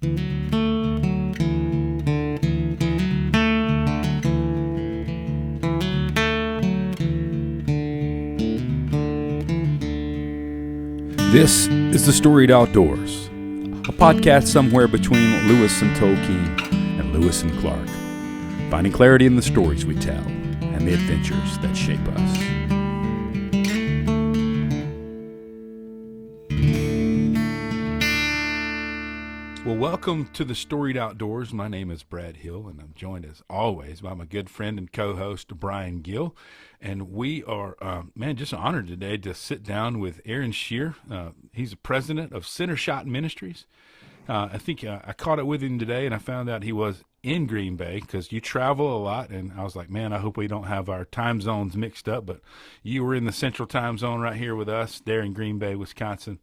This is the Storied Outdoors, a podcast somewhere between Lewis and Tolkien and Lewis and Clark, finding clarity in the stories we tell and the adventures that shape us. Well, welcome to the Storied Outdoors. My name is Brad Hill, and I'm joined as always by my good friend and co-host Brian Gill. And we are, just honored today to sit down with Aaron Scheer. He's the president of Centershot Ministries. I think I caught it with him today, and I found out he was in Green Bay because you travel a lot. And I was like, man, I hope we don't have our time zones mixed up. But you were in the central time zone right here with us there in Green Bay, Wisconsin.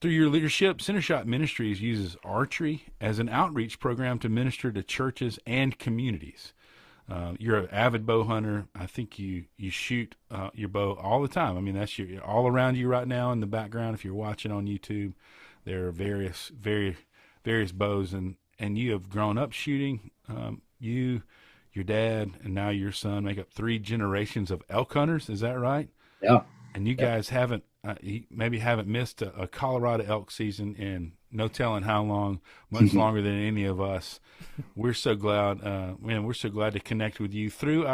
Through your leadership, Centershot Ministries uses archery as an outreach program to minister to churches and communities. You're an avid bow hunter. I think you shoot your bow all the time. I mean, that's all around you right now in the background. If you're watching on YouTube, there are various bows, and you have grown up shooting. You, your dad, and now your son make up 3 generations of elk hunters. Is that right? Yeah. And you guys haven't missed a Colorado elk season in no telling how long, much longer than any of us. We're so glad, we're so glad to connect with you through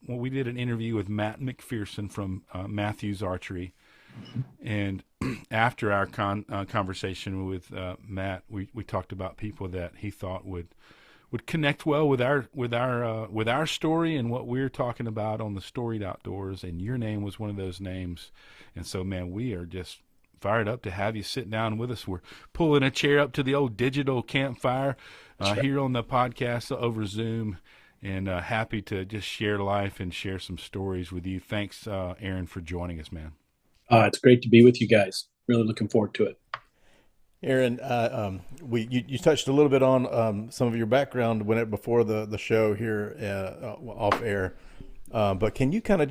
we did an interview with Matt McPherson from Matthews Archery. And after our conversation with Matt, we talked about people that he thought would connect well with our story and what we're talking about on the Storied Outdoors, and your name was one of those names. And so, man, we are just fired up to have you sit down with us. We're pulling a chair up to the old digital campfire here on the podcast over Zoom, and happy to just share life and share some stories with you. Thanks, Aaron, for joining us, man. It's great to be with you guys. Really looking forward to it. Aaron, you touched a little bit on some of your background before the show here off air, but can you kind of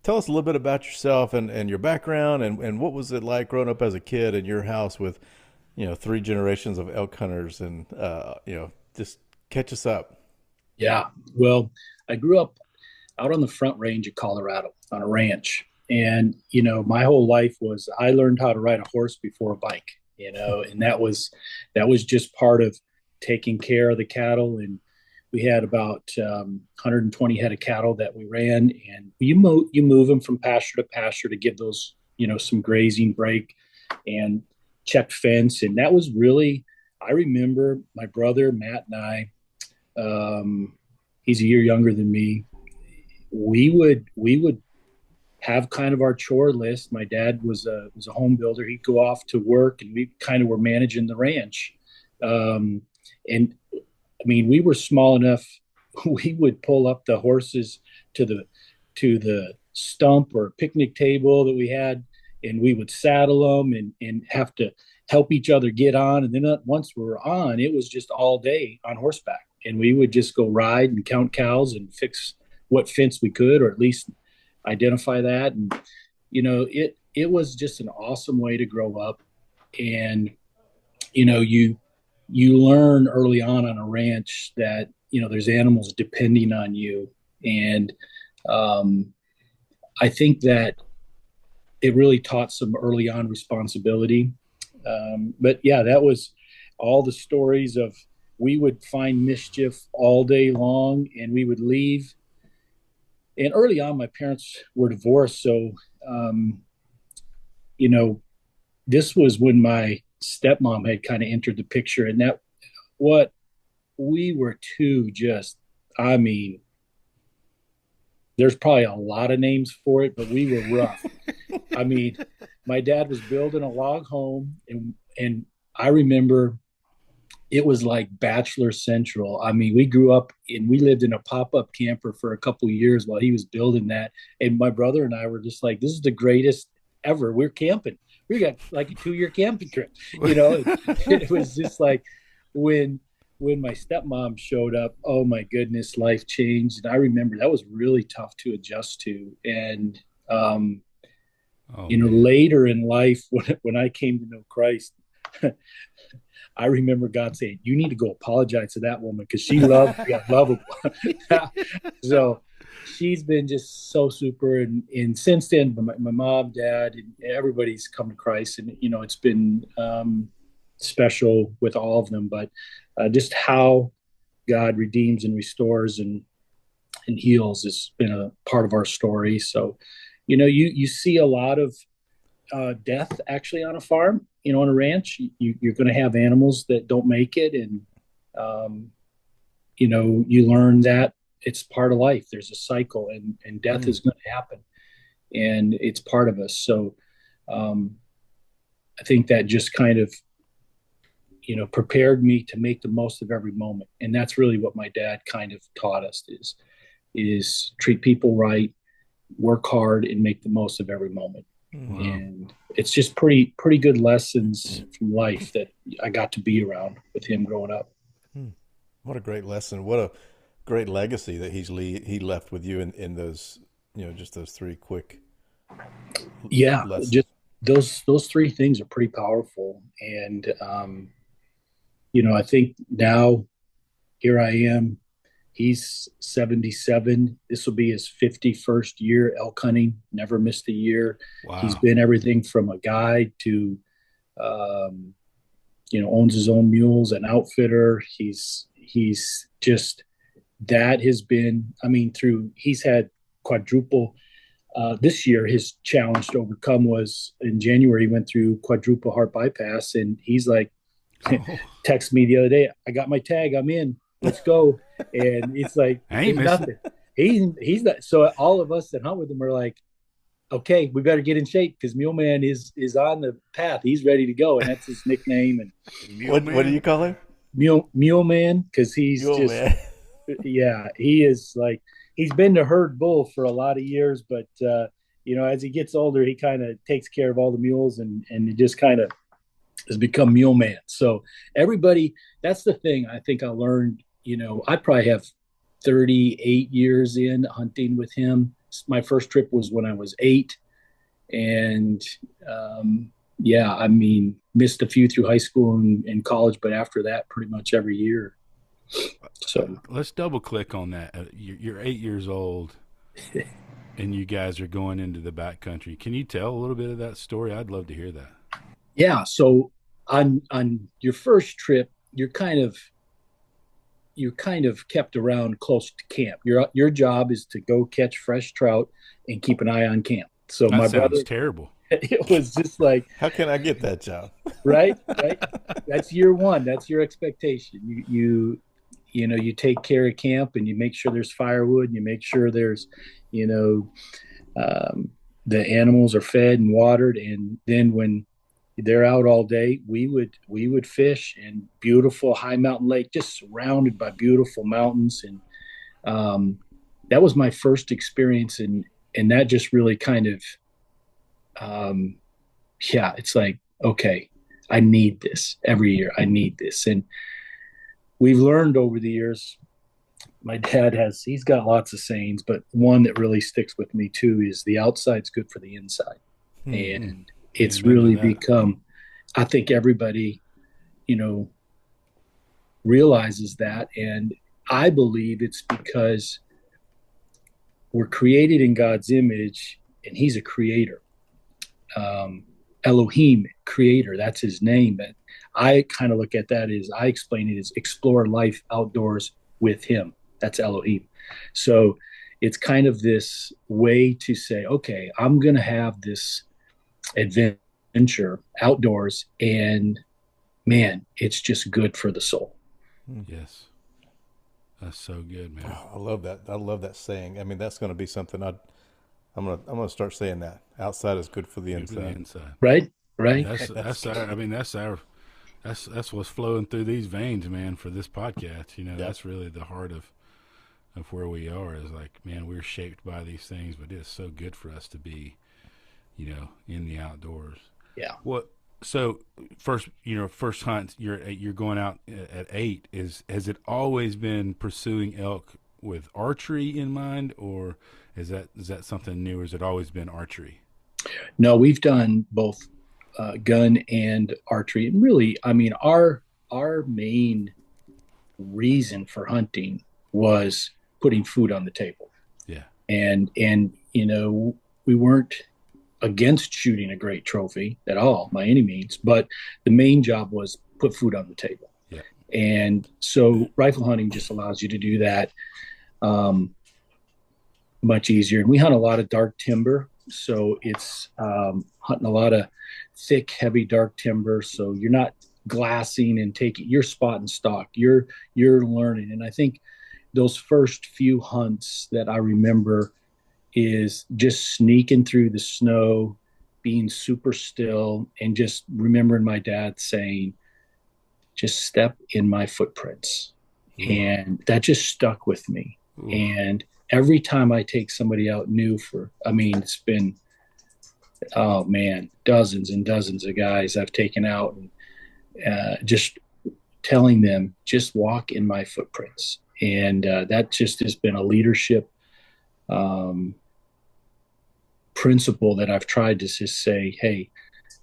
tell us a little bit about yourself and your background and what was it like growing up as a kid in your house with 3 generations of elk hunters, and just catch us up. Yeah, well, I grew up out on the Front Range of Colorado on a ranch, and my whole life was I learned how to ride a horse before a bike. And that was just part of taking care of the cattle. And we had about 120 head of cattle that we ran, and you move them from pasture to pasture to give those, some grazing break and check fence. And that was really, I remember my brother, Matt, and I, he's a year younger than me. We would have kind of our chore list. My dad was a home builder. He'd go off to work, and we kind of were managing the ranch. And I mean, we were small enough. We would pull up the horses to the stump or picnic table that we had, and we would saddle them and have to help each other get on. And then once we were on, it was just all day on horseback, and we would just go ride and count cows and fix what fence we could, or at least identify that. And it was just an awesome way to grow up. And you learn early on a ranch that there's animals depending on you, and I think that it really taught some early on responsibility. But yeah, that was all the stories of, we would find mischief all day long, and we would leave. And early on, my parents were divorced. So, this was when my stepmom had kind of entered the picture. And we were there's probably a lot of names for it, but we were rough. I mean, my dad was building a log home, and I remember it was like Bachelor Central. I mean, we grew up and we lived in a pop-up camper for a couple of years while he was building that. And my brother and I were just like, this is the greatest ever. We're camping. We got like a 2-year camping trip. It was just like when my stepmom showed up, oh my goodness, life changed. And I remember that was really tough to adjust to. And, later in life, when I came to know Christ, I remember God saying, "You need to go apologize to that woman because she loved you, unlovable." So she's been just so super, and since then, my mom, dad, and everybody's come to Christ, and it's been special with all of them. But just how God redeems and restores and heals has been a part of our story. So, you see a lot of death actually on a farm, on a ranch. You're going to have animals that don't make it, and you learn that it's part of life. There's a cycle, and death is going to happen, and it's part of us. So I think that just kind of prepared me to make the most of every moment, and that's really what my dad kind of taught us is treat people right, work hard, and make the most of every moment. Wow. And it's just pretty good lessons from life that I got to be around with him growing up. What a great lesson! What a great legacy that he left with you in those just those three quick. Yeah, lessons. Just those three things are pretty powerful, and I think now here I am. He's 77. This will be his 51st year elk hunting. Never missed a year. Wow. He's been everything from a guide to, owns his own mules, an outfitter. He's just, that has been, he's had quadruple. This year, his challenge to overcome was in January, he went through quadruple heart bypass, and he's like, text me the other day, "I got my tag, I'm in. Let's go." And it's like, ain't nothing. He's not. So all of us that hunt with him are like, okay, we better get in shape because Mule Man is on the path. He's ready to go, and that's his nickname. And what do you call him? Mule Man, because he's Mule just Man. Yeah, he is like, he's been the herd bull for a lot of years, but as he gets older, he kind of takes care of all the mules, and he just kind of has become Mule Man. So everybody, that's the thing I think I learned. I probably have 38 years in hunting with him. My first trip was when I was 8, and missed a few through high school and college, but after that, pretty much every year. So let's double click on that. You're 8 years old, and you guys are going into the backcountry. Can you tell a little bit of that story? I'd love to hear that. Yeah. So on your first trip, you're kind of kept around close to camp. Your job is to go catch fresh trout and keep an eye on camp. So that my sounds brother, terrible. It was just like, how can I get that job? Right. That's year one. That's your expectation. You take care of camp, and you make sure there's firewood, and you make sure there's, the animals are fed and watered. And then when they're out all day, we would fish in beautiful high mountain lake, just surrounded by beautiful mountains. And that was my first experience. And that just really kind of, it's like, okay, I need this every year. I need this. And we've learned over the years, my dad he's got lots of sayings, but one that really sticks with me too is the outside's good for the inside. Mm-hmm. And it's really become, I think everybody, realizes that. And I believe it's because we're created in God's image, and he's a creator. Elohim, creator, that's his name. But I kind of look at that as, I explain it as explore life outdoors with him. That's Elohim. So it's kind of this way to say, okay, I'm going to have this adventure outdoors, and man, it's just good for the soul. Yes. That's so good, man. Oh, I love that. I love that saying. That's going to be something I'm going to start saying that. Outside is good for the inside. Right. That's what's flowing through these veins, man, for this podcast. That's really the heart of where we are, is like, man, we're shaped by these things, but it's so good for us to be, in the outdoors. Yeah. So first hunt, you're going out at 8. Has it always been pursuing elk with archery in mind, or is that something new, or has it always been archery? No, we've done both gun and archery. And really, I mean, our main reason for hunting was putting food on the table. Yeah. And we weren't against shooting a great trophy at all by any means, but the main job was put food on the table. Yeah. And so rifle hunting just allows you to do that much easier. And we hunt a lot of dark timber, so it's hunting a lot of thick, heavy dark timber. So you're not glassing and taking your spot and stock. You're learning. And I think those first few hunts that I remember is just sneaking through the snow, being super still, and just remembering my dad saying, just step in my footprints. And that just stuck with me. And every time I take somebody out new it's been, oh man, dozens and dozens of guys I've taken out, and just telling them, just walk in my footprints. And that just has been a leadership principle that I've tried to just say, hey,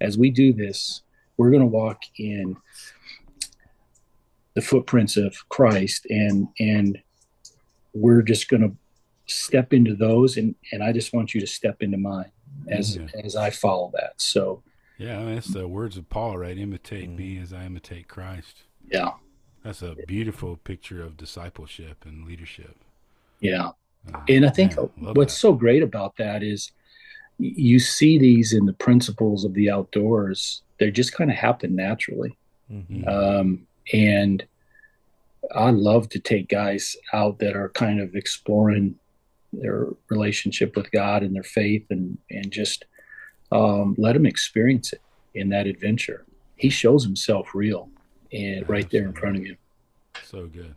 as we do this, we're going to walk in the footprints of Christ, and we're just going to step into those, and I just want you to step into mine as I follow that. So yeah, that's the words of Paul, right? Imitate me as I imitate Christ. Yeah, that's a beautiful picture of discipleship and leadership. Yeah. And I think what's so great about that is you see these in the principles of the outdoors. They just kind of happen naturally. And I love to take guys out that are kind of exploring their relationship with God and their faith, and just let them experience it in that adventure. He shows himself real and right there in front of you. So good.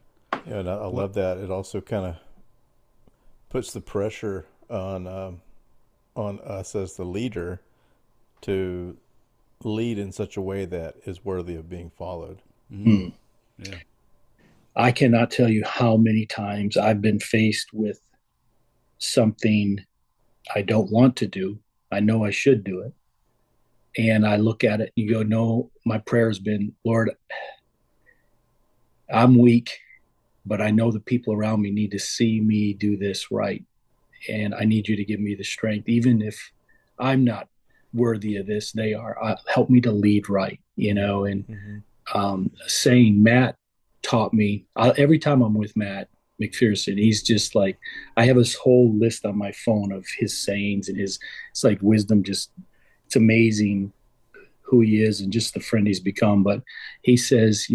Yeah, and I love that. It also kind of puts the pressure on us as the leader to lead in such a way that is worthy of being followed. Yeah. I cannot tell you how many times I've been faced with something I don't want to do. I know I should do it. And I look at it and you go, no, my prayer has been, Lord, I'm weak, but I know the people around me need to see me do this right. And I need you to give me the strength. Even if I'm not worthy of this, they are. Help me to lead right, and saying Matt taught me, every time I'm with Matt McPherson, he's just like, I have this whole list on my phone of his sayings and it's like wisdom. Just, it's amazing who he is and just the friend he's become. But he says,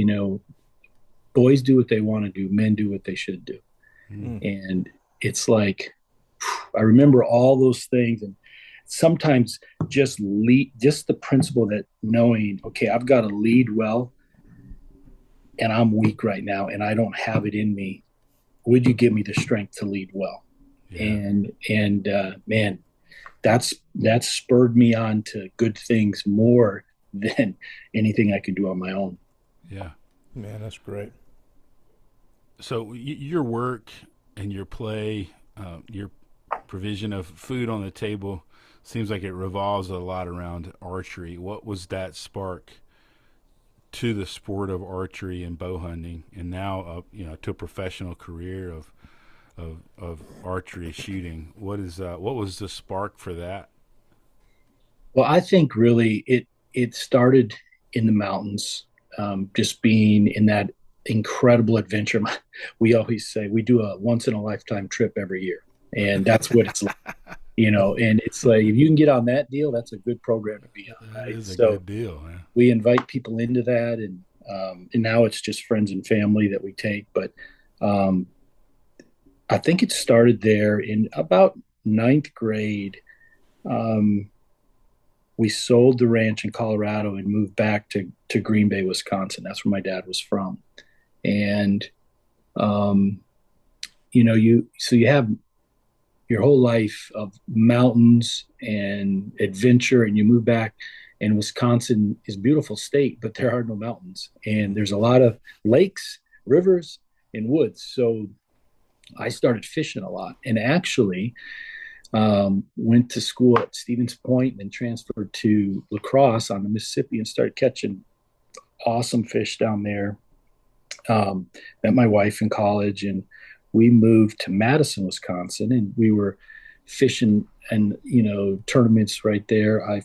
boys do what they want to do, men do what they should do. And it's like, I remember all those things. And sometimes just the principle that knowing, okay, I've got to lead well, and I'm weak right now and I don't have it in me. Would you give me the strength to lead well? Yeah. And man, that's spurred me on to good things more than anything I could do on my own. Yeah, man, that's great. So your work and your play, your provision of food on the table seems like it revolves a lot around archery. What was that spark to the sport of archery and bow hunting, and now to a professional career of archery shooting? What was the spark for that? Well, I think really it started in the mountains, just being in that incredible adventure. We always say we do a once in a lifetime trip every year, and that's what it's like. And it's like, if you can get on that deal, that's a good program to be on. That is a good deal, man. We invite people into that, and now it's just friends and family that we take. But I think it started there in about 9th grade. We sold the ranch in Colorado and moved back to Green Bay, Wisconsin. That's where my dad was from. And, you have your whole life of mountains and adventure, and you move back, and Wisconsin is a beautiful state, but there are no mountains, and there's a lot of lakes, rivers, and woods. So I started fishing a lot. And actually, Went to school at Stevens Point, then transferred to La Crosse on the Mississippi and started catching awesome fish down there. Met my wife in college, and we moved to Madison, Wisconsin, and we were fishing and tournaments right there.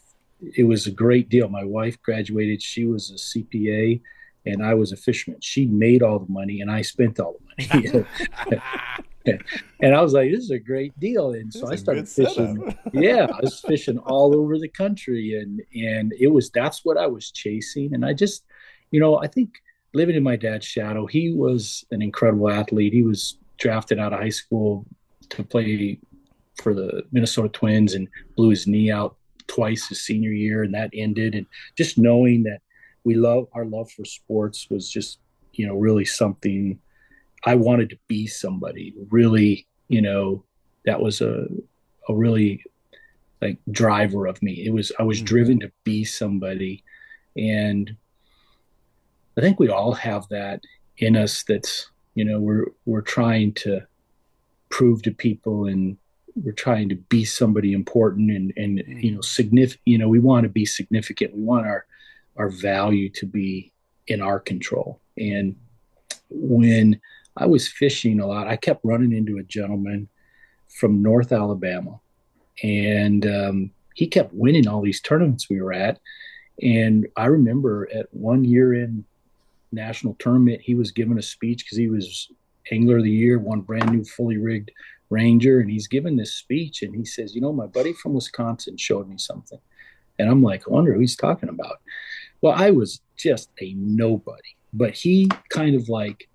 It was a great deal. My wife graduated; she was a CPA, and I was a fisherman. She made all the money, and I spent all the money. And I was like, this is a great deal. And so I started fishing. Yeah, I was fishing all over the country, and that's what I was chasing. And I just, I think living in my dad's shadow, he was an incredible athlete. He was drafted out of high school to play for the Minnesota Twins and blew his knee out twice his senior year, and that ended. And just knowing that our love for sports was just, really something. I wanted to be somebody really, that was a really like driver of me. I was driven to be somebody. And I think we all have that in us. That's, we're trying to prove to people, and we're trying to be somebody important and significant. We want to be significant. We want our value to be in our control. And when I was fishing a lot, I kept running into a gentleman from North Alabama, and he kept winning all these tournaments we were at. And I remember at one year-end national tournament, he was giving a speech because he was Angler of the Year, one brand new fully rigged Ranger, and he's giving this speech, and he says, my buddy from Wisconsin showed me something. And I'm like, I wonder who he's talking about. Well, I was just a nobody, but he kind of like,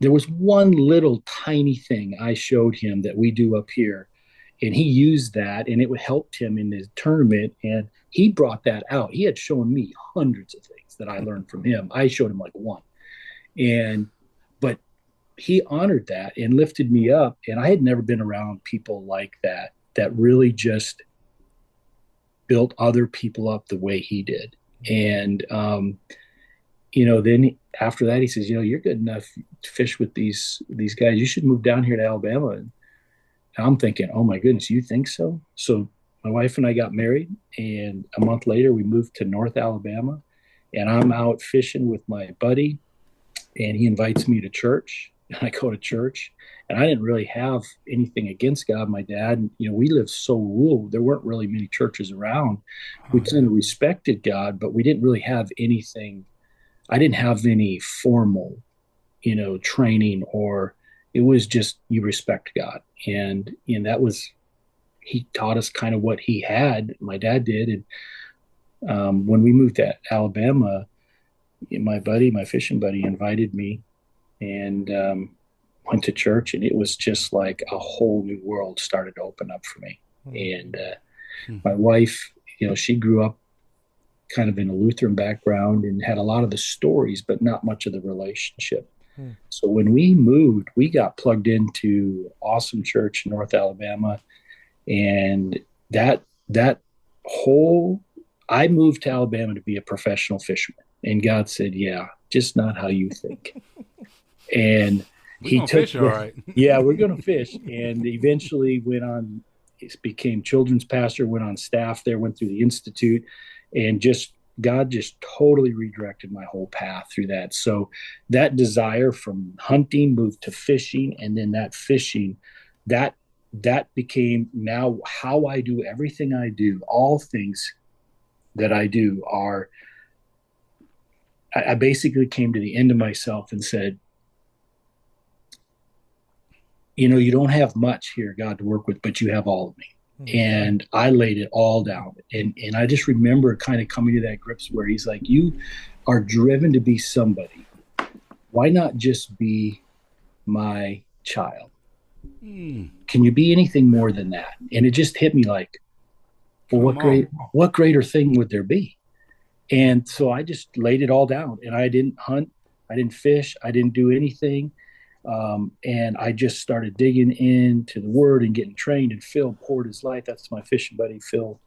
there was one little tiny thing I showed him that we do up here, and he used that, and it helped him in his tournament, and he brought that out. He had shown me hundreds of things that I learned from him. I showed him like one. But he honored that and lifted me up, and I had never been around people like that really just built other people up the way he did. And then after that, he says, you're good enough to fish with these guys. You should move down here to Alabama. And I'm thinking, oh my goodness, you think so? So my wife and I got married, and a month later we moved to North Alabama, and I'm out fishing with my buddy, and he invites me to church, and I go to church, and I didn't really have anything against God. My dad, we lived so rural. There weren't really many churches around. We kind of respected God, but we didn't really have anything. I didn't have any formal, training, or it was just, you respect God. And that was, he taught us kind of what he had, my dad did. And when we moved to Alabama, my fishing buddy invited me, and went to church, and it was just like a whole new world started to open up for me. And my wife, she grew up kind of in a Lutheran background and had a lot of the stories, but not much of the relationship. So when we moved, we got plugged into awesome church in North Alabama. And I moved to Alabama to be a professional fisherman. And God said, yeah, just not how you think. And he took fish, all right. Yeah, we're going to fish. And eventually became children's pastor, went on staff there, went through the Institute, and God just totally redirected my whole path through that. So that desire from hunting moved to fishing, and then that fishing, that became now how I do everything I do. All things that I do are, I basically came to the end of myself and said, you don't have much here, God, to work with, but you have all of me. And I laid it all down. And I just remember kind of coming to that grips where he's like, you are driven to be somebody. Why not just be my child? Can you be anything more than that? And it just hit me like, well, what greater thing would there be? And so I just laid it all down, and I didn't hunt. I didn't fish. I didn't do anything. And I just started digging into the word and getting trained, and Phil poured his life. That's my fishing buddy, Phil.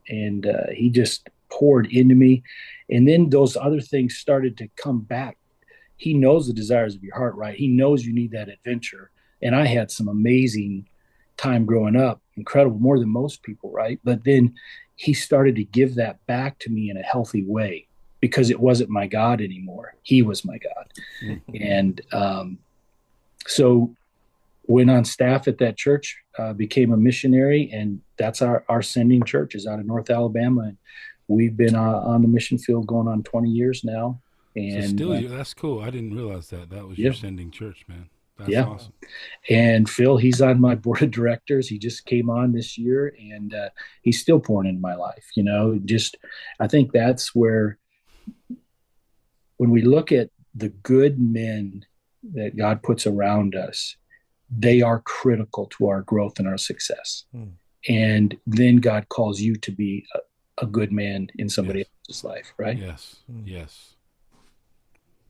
And he just poured into me. And then those other things started to come back. He knows the desires of your heart, right? He knows you need that adventure. And I had some amazing time growing up. incredible, more than most people, right? But then he started to give that back to me in a healthy way, because it wasn't my God anymore. He was my God. Mm-hmm. And so went on staff at that church, became a missionary, and that's our sending church is out of North Alabama. And we've been on the mission field going on 20 years now. And so still, that's cool. I didn't realize that was your sending church, man. That's awesome. And Phil, he's on my board of directors. He just came on this year, and he's still pouring into my life. I think that's where, when we look at the good men that God puts around us, they are critical to our growth and our success. And then God calls you to be a good man in somebody else's life, right? Yes.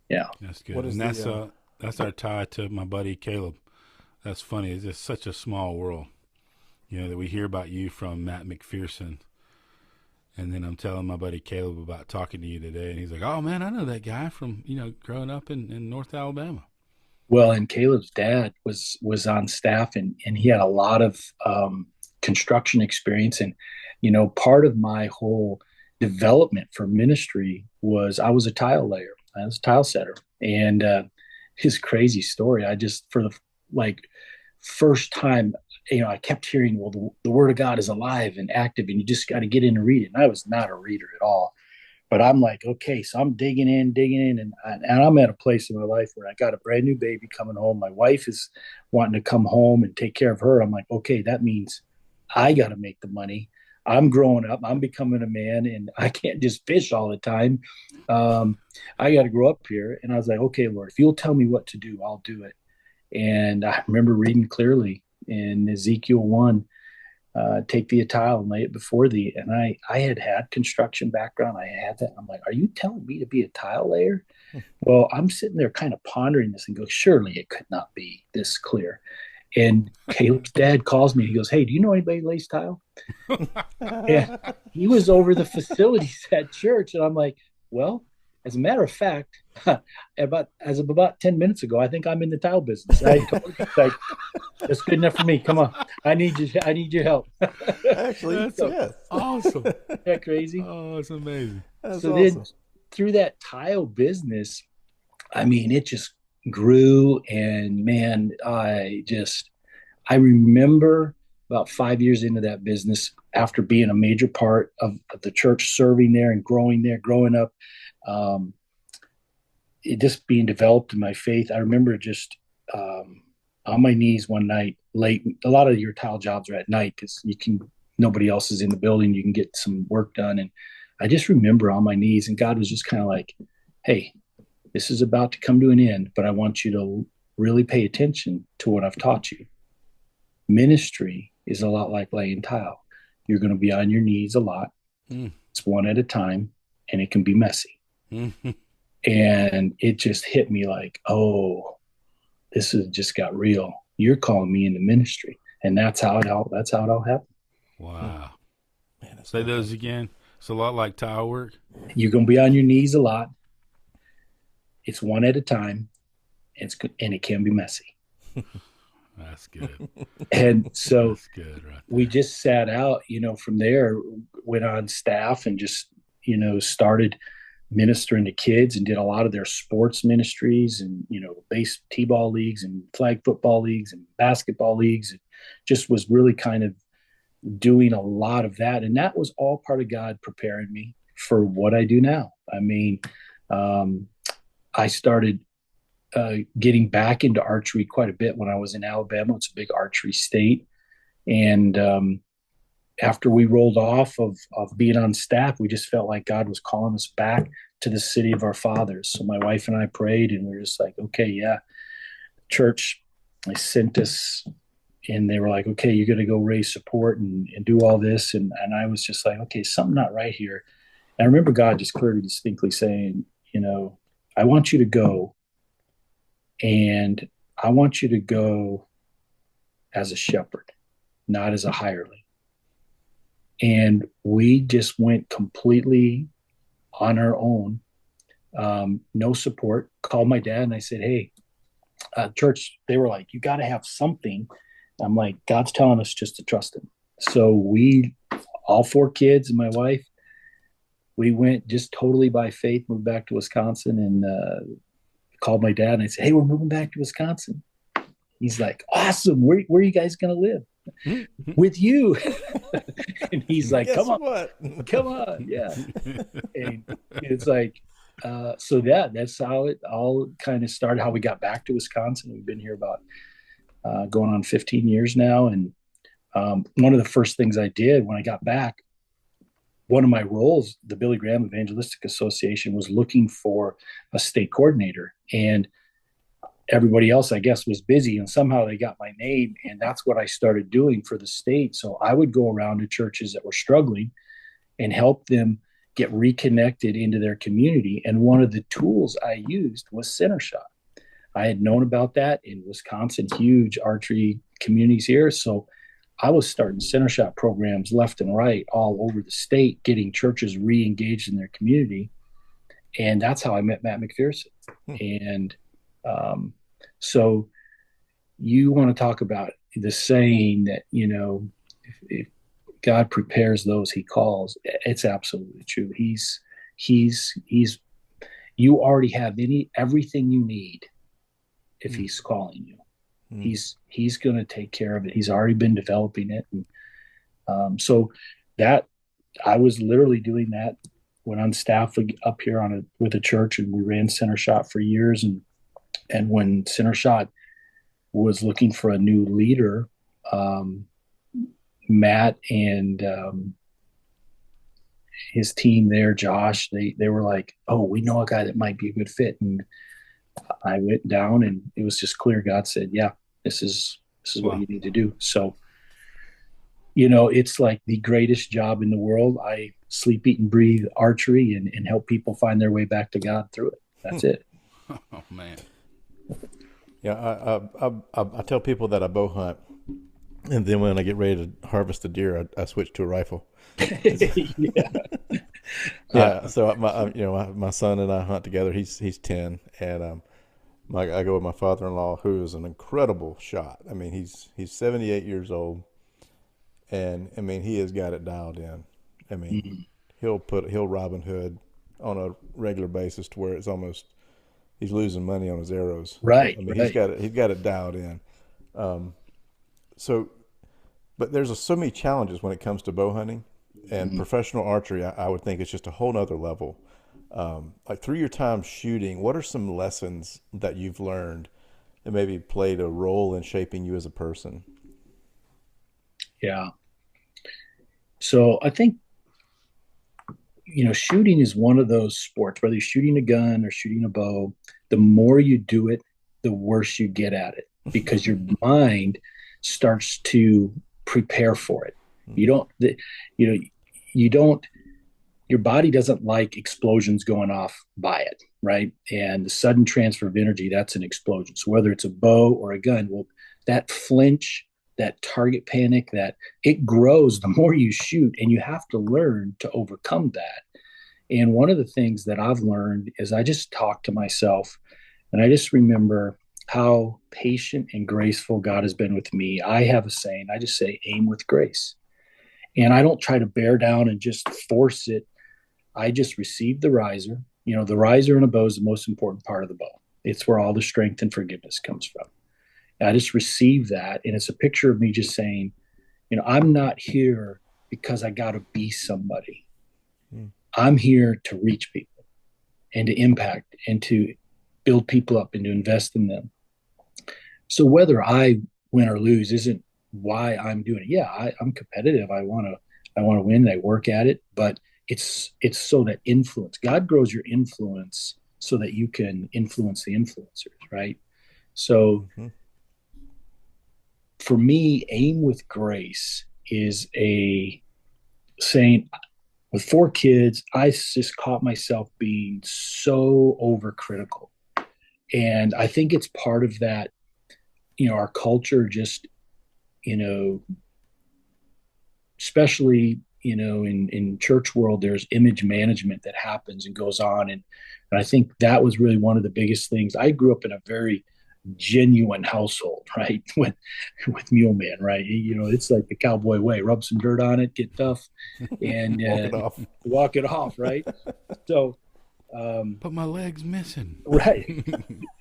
Yeah. That's good. And that's our tie to my buddy Caleb. That's funny. It's just such a small world, that we hear about you from Matt McPherson. And then I'm telling my buddy Caleb about talking to you today. And he's like, oh, man, I know that guy from, growing up in North Alabama. Well, and Caleb's dad was on staff, and he had a lot of construction experience. And, part of my whole development for ministry was I was a tile layer. I was a tile setter. And his crazy story, for the first time, I kept hearing, well, the word of God is alive and active, and you just got to get in and read it. And I was not a reader at all. But I'm like, okay, so I'm digging in, and I'm at a place in my life where I got a brand new baby coming home. My wife is wanting to come home and take care of her. I'm like, okay, that means I got to make the money. I'm growing up. I'm becoming a man, and I can't just fish all the time. I got to grow up here. And I was like, okay, Lord, if you'll tell me what to do, I'll do it. And I remember reading clearly in Ezekiel 1, take the tile and lay it before thee. And I had construction background. I had that. I'm like, are you telling me to be a tile layer? Well, I'm sitting there kind of pondering this and go, surely it could not be this clear. And Caleb's dad calls me. He goes, hey, do you know anybody who lays tile? Yeah, he was over the facilities at church. And I'm like, well, as a matter of fact, as of about 10 minutes ago, I think I'm in the tile business. That's good enough for me. Come on. I need your help. Actually, that's awesome. Isn't that crazy? Oh, it's amazing. That's so awesome. Then through that tile business, it just grew. And man, I remember about 5 years into that business, after being a major part of the church, serving there and growing up, it just being developed in my faith. I remember just on my knees one night late. A lot of your tile jobs are at night because nobody else is in the building. You can get some work done. And I just remember on my knees, and God was just kind of like, hey, this is about to come to an end, but I want you to really pay attention to what I've taught you. Ministry is a lot like laying tile. You're going to be on your knees a lot. It's one at a time, and it can be messy. And it just hit me like, oh, this has just got real. You're calling me into ministry. And that's how it all happened. Wow. Man, say those again. It's a lot like tile work. You're going to be on your knees a lot. It's one at a time. It's good, and it can be messy. That's good. And so that's good, right there. We just sat out, from there, went on staff and just, started ministering to kids and did a lot of their sports ministries and, base t-ball leagues and flag football leagues and basketball leagues. And just was really kind of doing a lot of that. And that was all part of God preparing me for what I do now. I started getting back into archery quite a bit when I was in Alabama. It's a big archery state. And after we rolled off of being on staff, we just felt like God was calling us back to the city of our fathers. So my wife and I prayed, and we were just like, okay, yeah. Church, they sent us, and they were like, okay, you're going to go raise support and do all this. And I was just like, okay, something not right here. And I remember God just clearly, distinctly saying, I want you to go, and I want you to go as a shepherd, not as a hireling. And we just went completely on our own, no support. Called my dad, and I said, hey, church, they were like, you got to have something. I'm like, God's telling us just to trust him. So we, all four kids and my wife, we went just totally by faith, moved back to Wisconsin, and called my dad and I said, "Hey, we're moving back to Wisconsin." He's like, "Awesome. Where are you guys going to live?" "With you." And he's like, Guess "Come on, what? come on." Yeah. And it's like, so that's how it all kind of started, how we got back to Wisconsin. We've been here about going on 15 years now. And one of the first things I did when I got back, one of my roles, the Billy Graham Evangelistic Association, was looking for a state coordinator. And everybody else, I guess, was busy, and somehow they got my name. And that's what I started doing for the state. So I would go around to churches that were struggling and help them get reconnected into their community. And one of the tools I used was Centershot. I had known about that in Wisconsin, huge archery communities here. So I was starting Centershot programs left and right all over the state, getting churches re-engaged in their community. And that's how I met Matt McPherson. And so you want to talk about the saying that, if God prepares those he calls, it's absolutely true. You already have everything you need if he's calling you. He's going to take care of it. He's already been developing it. And so that I was literally doing that, went on staff up here with a church, and we ran Centershot for years. And when Centershot was looking for a new leader, Matt and his team there, Josh, they were like, "Oh, we know a guy that might be a good fit." And I went down, and it was just clear. God said, "Yeah, this is what you need to do." So, it's like the greatest job in the world. I sleep, eat, and breathe archery and help people find their way back to God through it. That's it. Oh, man. Yeah, I tell people that I bow hunt, and then when I get ready to harvest a deer, I switch to a rifle. Yeah. So my son and I hunt together. He's 10, and I go with my father-in-law, who is an incredible shot. I mean, he's 78 years old, and I mean, he has got it dialed in. I mean, he'll Robin Hood on a regular basis to where it's almost he's losing money on his arrows. Right. I mean, right. he's got it dialed in. But there's so many challenges when it comes to bow hunting and professional archery. I would think it's just a whole nother level. Like through your time shooting, what are some lessons that you've learned that maybe played a role in shaping you as a person? Yeah. So I think, shooting is one of those sports, whether you're shooting a gun or shooting a bow, the more you do it, the worse you get at it, because your mind starts to prepare for it. Your body doesn't like explosions going off by it, right? And the sudden transfer of energy, that's an explosion. So whether it's a bow or a gun, well, that flinch, that target panic, that it grows the more you shoot, and you have to learn to overcome that. And one of the things that I've learned is I just talk to myself, and I just remember how patient and graceful God has been with me. I have a saying, I just say, aim with grace. And I don't try to bear down and just force it. I just receive the riser. The riser in a bow is the most important part of the bow. It's where all the strength and forgiveness comes from. And I just receive that. And it's a picture of me just saying, I'm not here because I got to be somebody. I'm here to reach people and to impact and to build people up and to invest in them. So whether I win or lose isn't why I'm doing it. Yeah, I'm competitive. I want to win. I work at it, but it's so that influence. God grows your influence so that you can influence the influencers, right? So for me, aim with grace is a saying. With 4 kids, I just caught myself being so overcritical. And I think it's part of that, our culture just, especially, in church world, there's image management that happens and goes on. And I think that was really one of the biggest things. I grew up in a very genuine household, right? With Mule Man, right? It's like the cowboy way: rub some dirt on it, get tough, and walk it off. Walk it off, right? So, but my leg's missing. Right.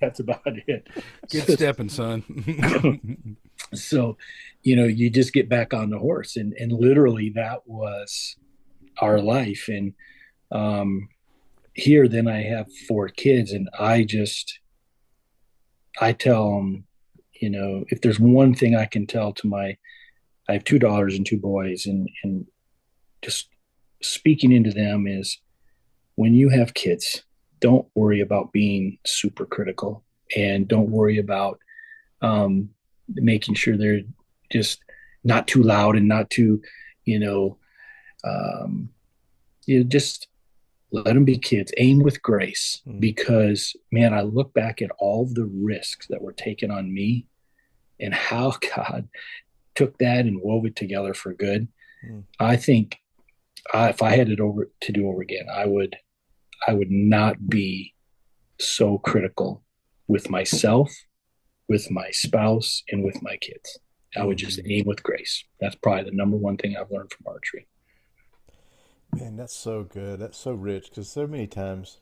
That's about it. Get stepping, son. So, you just get back on the horse, and literally that was our life. And here, then I have 4 kids, and I tell them, if there's one thing I can tell to I have 2 daughters and 2 boys, and just speaking into them is, when you have kids, don't worry about being super critical, and don't worry about making sure they're just not too loud and not too, just let them be kids. Aim with grace, because, man, I look back at all the risks that were taken on me and how God took that and wove it together for good. I think if I had it to do over again, I would not be so critical with myself, with my spouse, and with my kids. I would just aim with grace. That's probably the number one thing I've learned from archery. Man, that's so good. That's so rich, because so many times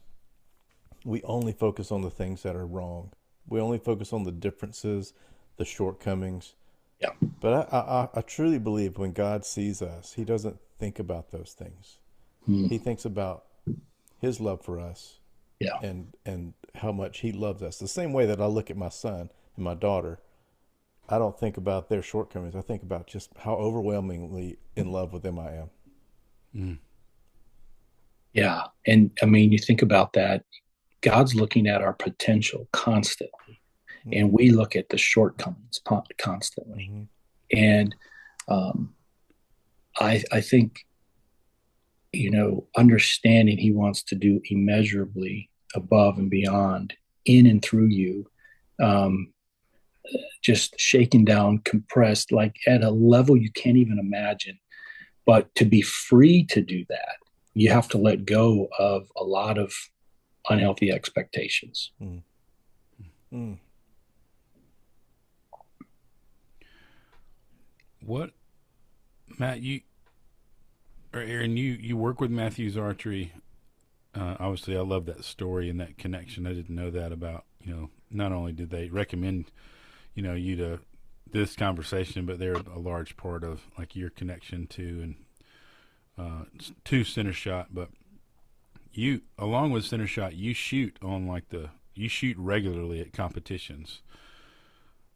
we only focus on the things that are wrong. We only focus on the differences, the shortcomings. Yeah. But I truly believe when God sees us, he doesn't think about those things. He thinks about his love for us, and how much he loves us. The same way that I look at my son and my daughter, I don't think about their shortcomings. I think about just how overwhelmingly in love with them I am. Yeah. And I mean, you think about that, God's looking at our potential constantly, and we look at the shortcomings constantly. And I think, understanding he wants to do immeasurably above and beyond in and through you, just shaken down, compressed, like at a level you can't even imagine. But to be free to do that, you have to let go of a lot of unhealthy expectations. What, Matt, Aaron, you work with Matthews Archery. Obviously, I love that story and that connection. I didn't know that about, not only did they recommend, you to this conversation, but they're a large part of like your connection to Centershot. But you, along with Centershot, you shoot regularly at competitions.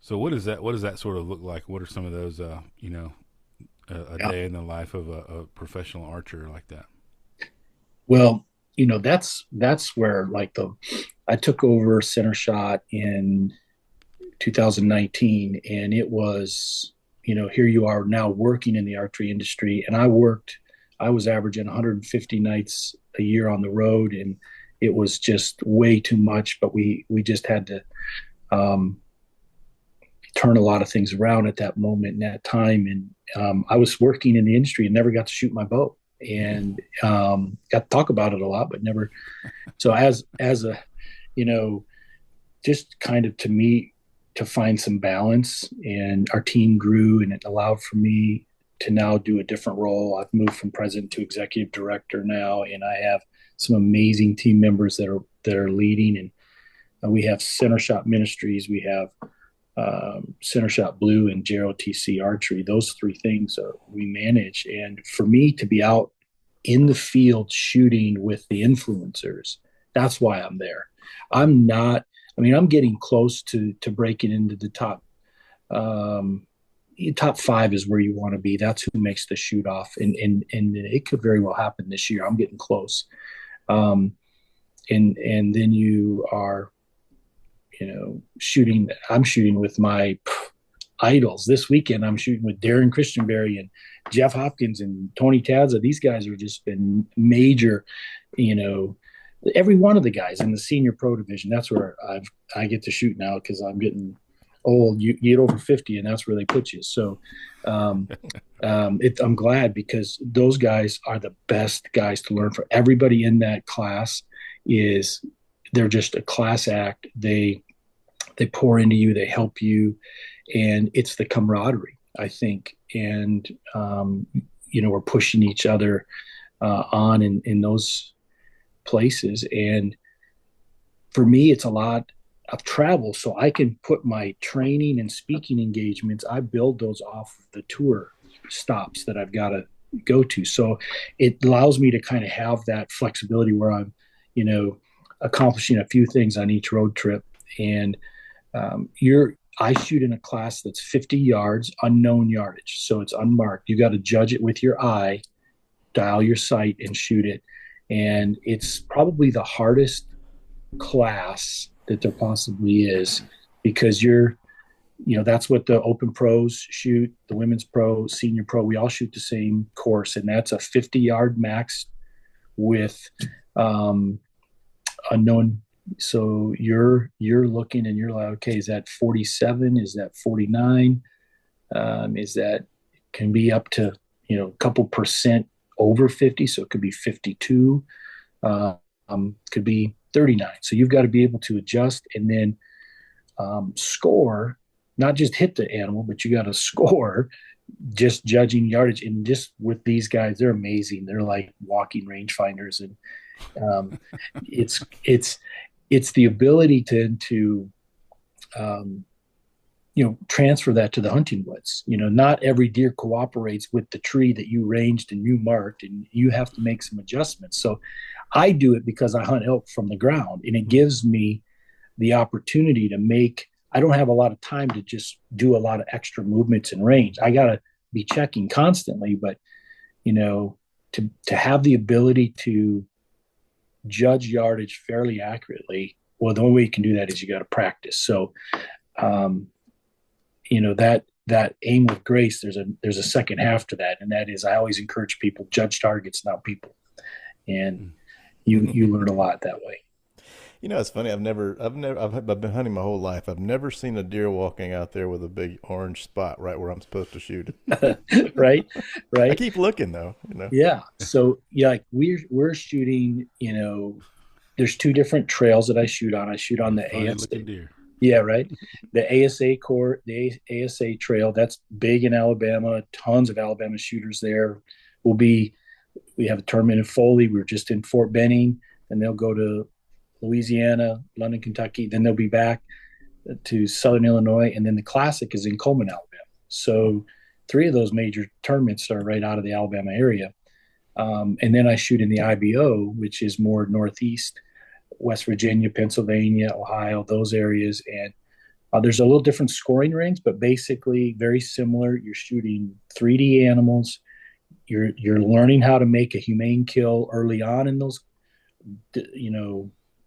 So what does that sort of look like? What are some of those, a day in the life of a professional archer like that? Well, that's where I took over Centershot in 2019, and it was, here you are now working in the archery industry. And I was averaging 150 nights a year on the road, and it was just way too much, but we just had to, turn a lot of things around at that moment in that time. And I was working in the industry and never got to shoot my bow, and got to talk about it a lot, but never. So as a, just kind of to find some balance, and our team grew, and it allowed for me to now do a different role. I've moved from president to executive director now, and I have some amazing team members that are leading. And we have Centershot Ministries, we have Centershot Blue, and JROTC Archery. Those 3 things we manage. And for me to be out in the field shooting with the influencers, that's why I'm there. I'm getting close to breaking into the top 5 is where you want to be. That's who makes the shoot off. And it could very well happen this year. I'm getting close. And then you are, I'm shooting with my idols. This weekend, I'm shooting with Darren Christianberry and Jeff Hopkins and Tony Tadza. These guys have just been major, every one of the guys in the senior pro division. That's where I get to shoot now, because I'm getting old. You get over 50, and that's where they put you. So I'm glad, because those guys are the best guys to learn from. Everybody in that class they're just a class act. They They pour into you, they help you, and it's the camaraderie, I think. And we're pushing each other on in those places. And for me, it's a lot of travel, so I can put my training and speaking engagements, I build those off of the tour stops that I've got to go to. So it allows me to kind of have that flexibility where I'm, accomplishing a few things on each road trip. And I shoot in a class that's 50 yards, unknown yardage. So it's unmarked. You got to judge it with your eye, dial your sight, and shoot it. And it's probably the hardest class that there possibly is, because that's what the open pros shoot, the women's pro, senior pro, we all shoot the same course. And that's a 50-yard max with unknown. So you're looking and you're like, okay, is that 47? Is that 49? Is that can be up to, a couple percent over 50. So it could be 52, could be 39. So you've got to be able to adjust and then score, not just hit the animal, but you got to score just judging yardage. And just with these guys, they're amazing. They're like walking rangefinders. And it's the ability to transfer that to the hunting woods. Not every deer cooperates with the tree that you ranged and you marked, and you have to make some adjustments. So I do it because I hunt elk from the ground, and it gives me the opportunity to I don't have a lot of time to just do a lot of extra movements in range. I got to be checking constantly, but, to have the ability to judge yardage fairly accurately, well, the only way you can do that is you got to practice. So, that aim with grace, there's a second half to that. And that is, I always encourage people, judge targets, not people. And you learn a lot that way. It's funny. I've been hunting my whole life. I've never seen a deer walking out there with a big orange spot right where I'm supposed to shoot it. Right. I keep looking though, Yeah. So like we're shooting, there's two different trails that I shoot on. I shoot on the ASA. Deer. Yeah, right. The the ASA trail, that's big in Alabama. Tons of Alabama shooters there. We have a tournament in Foley. We were just in Fort Benning, and they'll go to Louisiana, London, Kentucky. Then they'll be back to Southern Illinois. And then the Classic is in Coleman, Alabama. So 3 of those major tournaments are right out of the Alabama area. And then I shoot in the IBO, which is more Northeast, West Virginia, Pennsylvania, Ohio, those areas. And there's a little different scoring range, but basically very similar. You're shooting 3D animals. You're learning how to make a humane kill early on in those,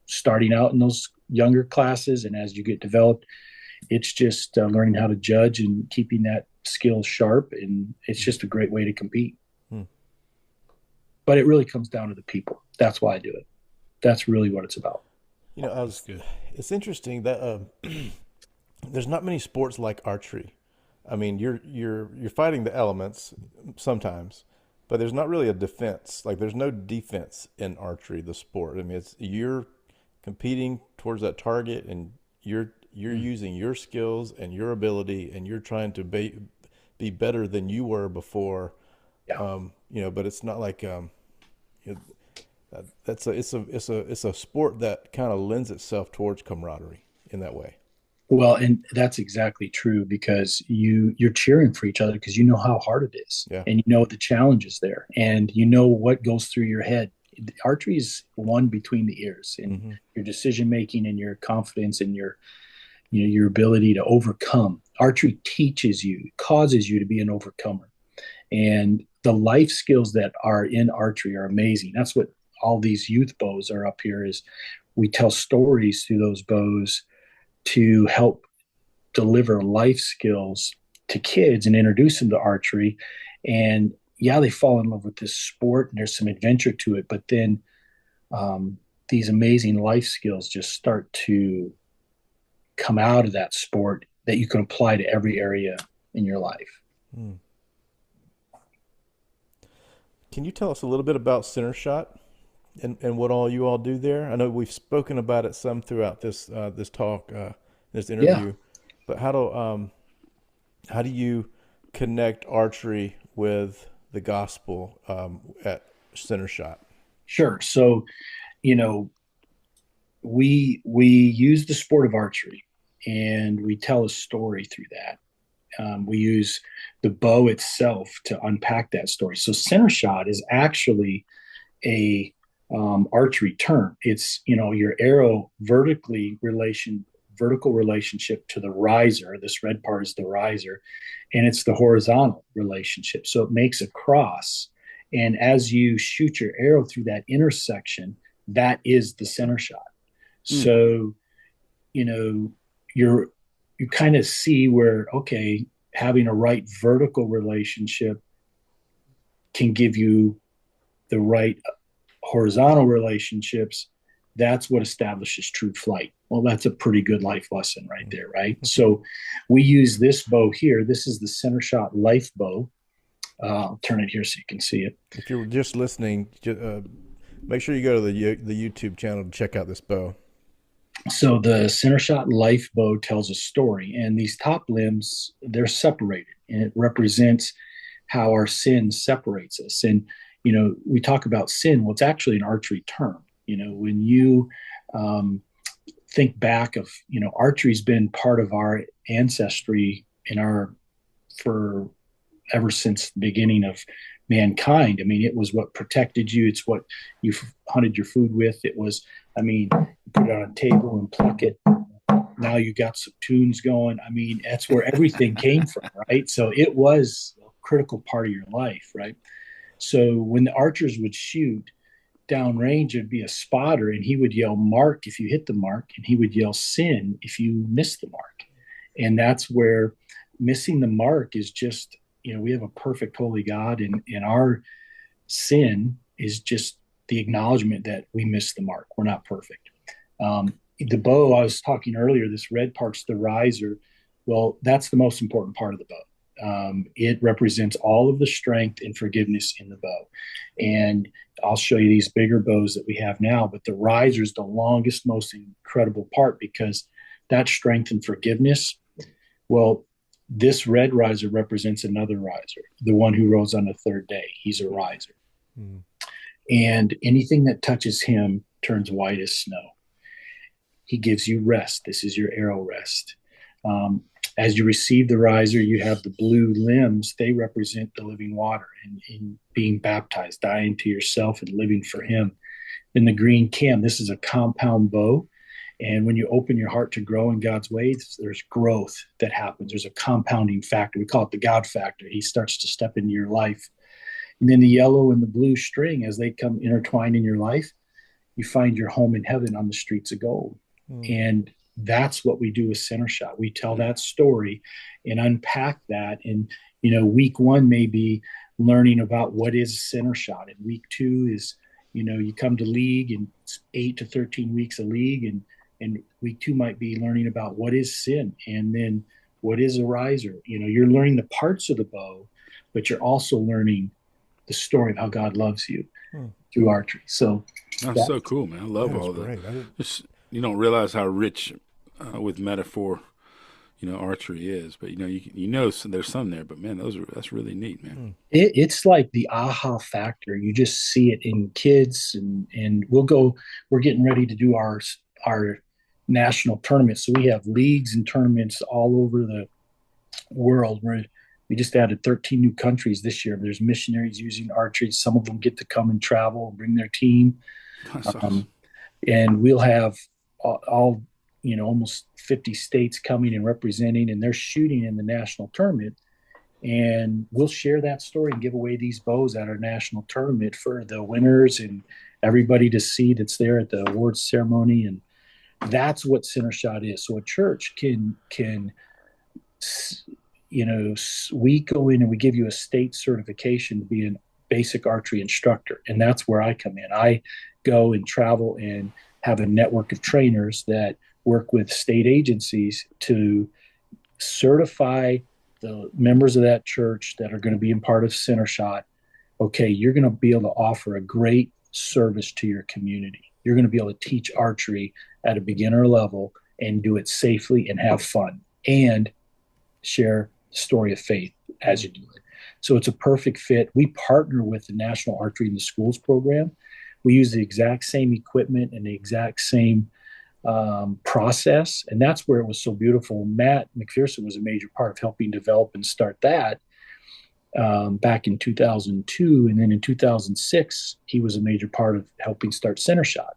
starting out in those younger classes. And as you get developed, it's just learning how to judge and keeping that skill sharp. And it's just a great way to compete. But it really comes down to the people. That's why I do it. That's really what it's about. It's interesting that there's not many sports like archery. I mean, you're fighting the elements sometimes, but there's not really a defense. Like there's no defense in archery, the sport. I mean, you're competing towards that target, and you're using your skills and your ability, and you're trying to be better than you were before. Yeah. But it's not like it's a sport that kind of lends itself towards camaraderie in that way. Well, and that's exactly true, because you're cheering for each other because you know how hard it is. Yeah. And you know the challenges there, and you know what goes through your head. Archery is won between the ears, and your decision making and your confidence and your ability to overcome. Archery teaches you, causes you to be an overcomer. And the life skills that are in archery are amazing. That's what all these youth bows are up here, is we tell stories through those bows to help deliver life skills to kids and introduce them to archery. And yeah, they fall in love with this sport and there's some adventure to it, but then these amazing life skills just start to come out of that sport that you can apply to every area in your life. Can you tell us a little bit about Centershot and what all you all do there? I know we've spoken about it some throughout this talk. this interview. But how do you connect archery with the gospel at Centershot? Sure. So, you know, we use the sport of archery, and we tell a story through that. We use the bow itself to unpack that story. So center shot is actually a archery term. It's, your arrow vertical relationship to the riser. This red part is the riser, and it's the horizontal relationship. So it makes a cross. And as you shoot your arrow through that intersection, that is the center shot. So, you kind of see where, okay, having a right vertical relationship can give you the right horizontal relationships. That's what establishes true flight. Well, that's a pretty good life lesson right there, right? So we use this bow here. This is the Centershot Life Bow. I'll turn it here so you can see it. If you're just listening, make sure you go to the YouTube channel to check out this bow. So the Centershot Life Bow tells a story, and these top limbs, they're separated, and it represents how our sin separates us. And, we talk about sin. Well, it's actually an archery term. When you think back of, archery's been part of our ancestry for ever since the beginning of mankind. I mean, it was what protected you. It's what you hunted your food with. It was, you put it on a table and pluck it. Now you got some tunes going. I mean, that's where everything came from, right? So it was a critical part of your life, right? So when the archers would shoot downrange, it'd be a spotter, and he would yell mark if you hit the mark, and he would yell sin if you missed the mark. And that's where missing the mark is just, we have a perfect holy God, and our sin is just the acknowledgement that we missed the mark. We're not perfect. The bow, I was talking earlier, this red part's the riser. Well, that's the most important part of the bow. It represents all of the strength and forgiveness in the bow. And I'll show you these bigger bows that we have now, but the riser is the longest, most incredible part, because that strength and forgiveness, well, this red riser represents another riser, the one who rose on the third day. He's a riser. And anything that touches him turns white as snow. He gives you rest. This is your arrow rest. As you receive the riser, you have the blue limbs. They represent the living water and being baptized, dying to yourself and living for him. Then the green cam, this is a compound bow. And when you open your heart to grow in God's ways, there's growth that happens. There's a compounding factor. We call it the God factor. He starts to step into your life. And then the yellow and the blue string, as they come intertwined in your life, you find your home in heaven on the streets of gold. And that's what we do with Centershot. We tell that story and unpack that. And, week one may be learning about what is Centershot. And week two is, you come to league, and it's 8 to 13 weeks of league. And week two might be learning about what is sin, and then what is a riser. You're learning the parts of the bow, but you're also learning the story of how God loves you through archery. So that's so cool, man. I love all that. You don't realize how rich with metaphor, archery is, but so there's some there, but man, that's really neat, man. It's like the aha factor. You just see it in kids, and we're getting ready to do our national tournaments. So we have leagues and tournaments all over the world. We just added 13 new countries this year. There's missionaries using archery. Some of them get to come and travel and bring their team. Awesome. And we'll have all almost 50 states coming and representing, and they're shooting in the national tournament. And we'll share that story and give away these bows at our national tournament for the winners and everybody to see that's there at the awards ceremony. And that's what Centershot is. So a church can we go in and we give you a state certification to be a basic archery instructor. And that's where I come in. I go and travel and have a network of trainers that work with state agencies to certify the members of that church that are going to be in part of Centershot. Okay, you're going to be able to offer a great service to your community. you're going to be able to teach archery at a beginner level and do it safely and have fun and share the story of faith as you do it. So it's a perfect fit. We partner with the National Archery in the Schools program. We use the exact same equipment and the exact same process. And that's where it was so beautiful. Matt McPherson was a major part of helping develop and start that back in 2002. And then in 2006, he was a major part of helping start Centershot.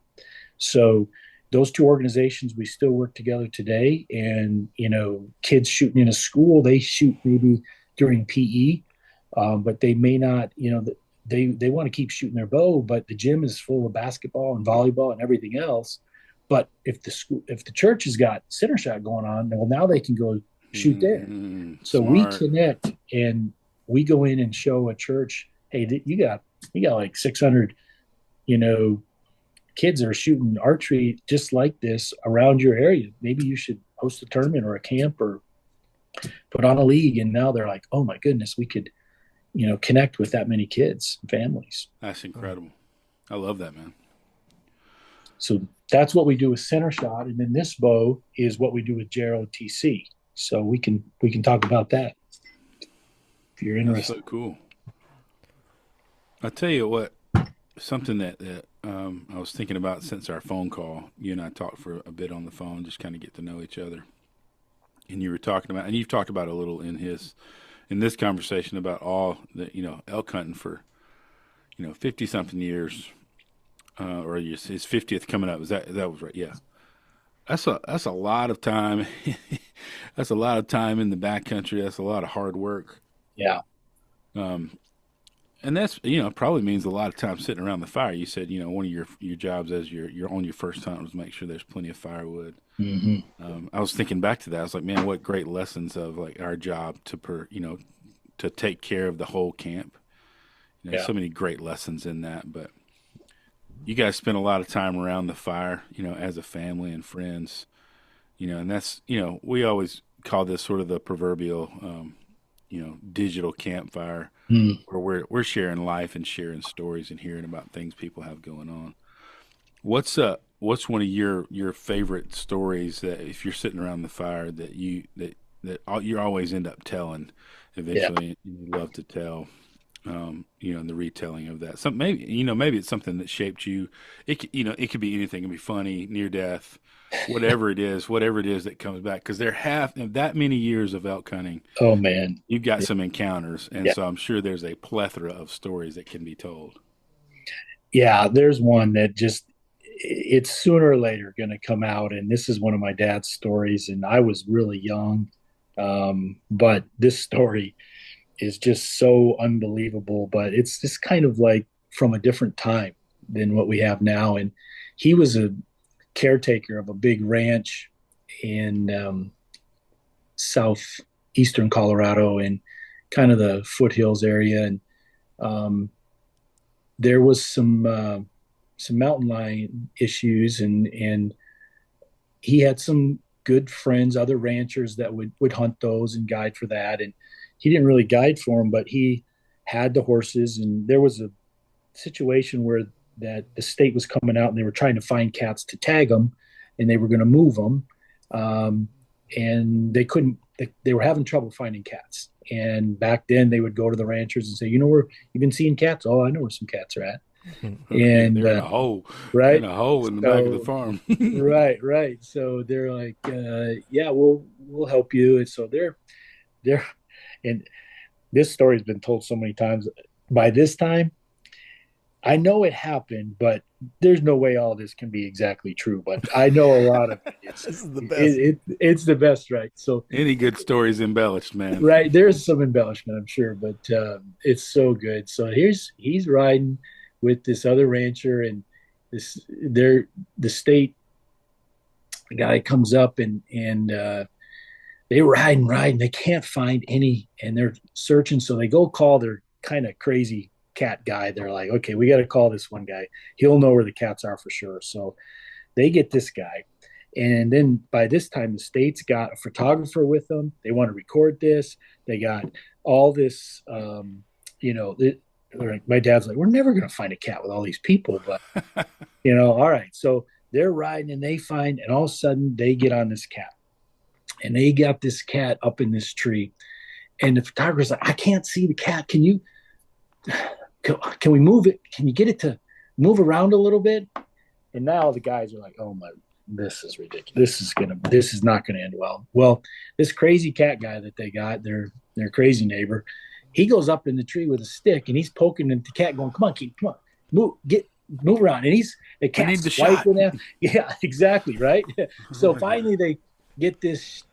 So those two organizations, we still work together today. And, you know, kids shooting in a school, they shoot maybe during PE, but they may not, you know, they want to keep shooting their bow, but the gym is full of basketball and volleyball and everything else. But if the church has got Centershot going on, well, now they can go shoot there. So Smart. we connect and we go in and show a church, hey, you got like 600, you know, kids that are shooting archery just like this around your area. Maybe you should host a tournament or a camp or put on a league. And now they're like, oh my goodness, we could, you know, connect with that many kids and families. That's incredible. I love that, man. So that's what we do with Centershot. And then this bow is what we do with JROTC. So we can talk about that if you're interested. That's so cool. I'll tell you what, something that I was thinking about since our phone call. You and I talked for a bit on the phone, just kind of get to know each other. And you were talking about, and you've talked about a little in this conversation about all the, you know, elk hunting for, you know, 50 something years, or his 50th coming up. That was right? Yeah. That's a lot of time. That's a lot of time in the backcountry. That's a lot of hard work. Yeah. And that's, you know, probably means a lot of time sitting around the fire. You said, you know, one of your jobs as you're on your first hunt was make sure there's plenty of firewood. Mm-hmm. I was thinking back to that. I was like, man, what great lessons of like our job to take care of the whole camp. You know, so many great lessons in that. But you guys spend a lot of time around the fire, you know, as a family and friends, you know, and that's, you know, we always call this sort of the proverbial, you know, digital campfire, where we're sharing life and sharing stories and hearing about things people have going on. What's one of your favorite stories that if you're sitting around the fire that you always end up telling eventually, and you love to tell, you know, and the retelling of that. Maybe it's something that shaped you. It could be anything. It can be funny, near death, whatever it is that comes back. Because that many years of elk hunting. Oh man, you've got some encounters, and so I'm sure there's a plethora of stories that can be told. Yeah, there's one that it's sooner or later going to come out, and this is one of my dad's stories, and I was really young, but this story is just so unbelievable. But it's just kind of like from a different time than what we have now, and he was a caretaker of a big ranch in southeastern Colorado and kind of the foothills area, and there was some mountain lion issues, and he had some good friends, other ranchers that would hunt those and guide for that. And he didn't really guide for them, but he had the horses. And there was a situation where that the state was coming out and they were trying to find cats to tag them, and they were going to move them. And they couldn't, they were having trouble finding cats. And back then they would go to the ranchers and say, you know where you've been seeing cats? Oh, I know where some cats are at. And they're in a hole, right? In a hole in the back of the farm. right. So they're like, yeah, we'll help you. And so they're, and this story's been told so many times. By this time, I know it happened, but there's no way all this can be exactly true. But I know a lot of it. This is the best. It's the best, right? So any good story is embellished, man. Right, there's some embellishment, I'm sure, but it's so good. So he's riding with this other rancher, and the state guy comes up, and they ride, they can't find any, and they're searching. So they go call their kind of crazy cat guy. They're like, okay, we got to call this one guy. He'll know where the cats are for sure. So they get this guy. And then by this time, the state's got a photographer with them. They want to record this. They got all this, my dad's like, we're never going to find a cat with all these people, but all right. So they're riding and they find, and all of a sudden they get on this cat, and they got this cat up in this tree, and the photographer's like, I can't see the cat. Can we move it? Can you get it to move around a little bit? And now the guys are like, oh my, this is ridiculous. This is not going to end well. Well, this crazy cat guy that they got, their crazy neighbor, he goes up in the tree with a stick and he's poking at the cat going, come on, move around. And the cat's swiping at. Yeah, exactly. Right. So finally they get this,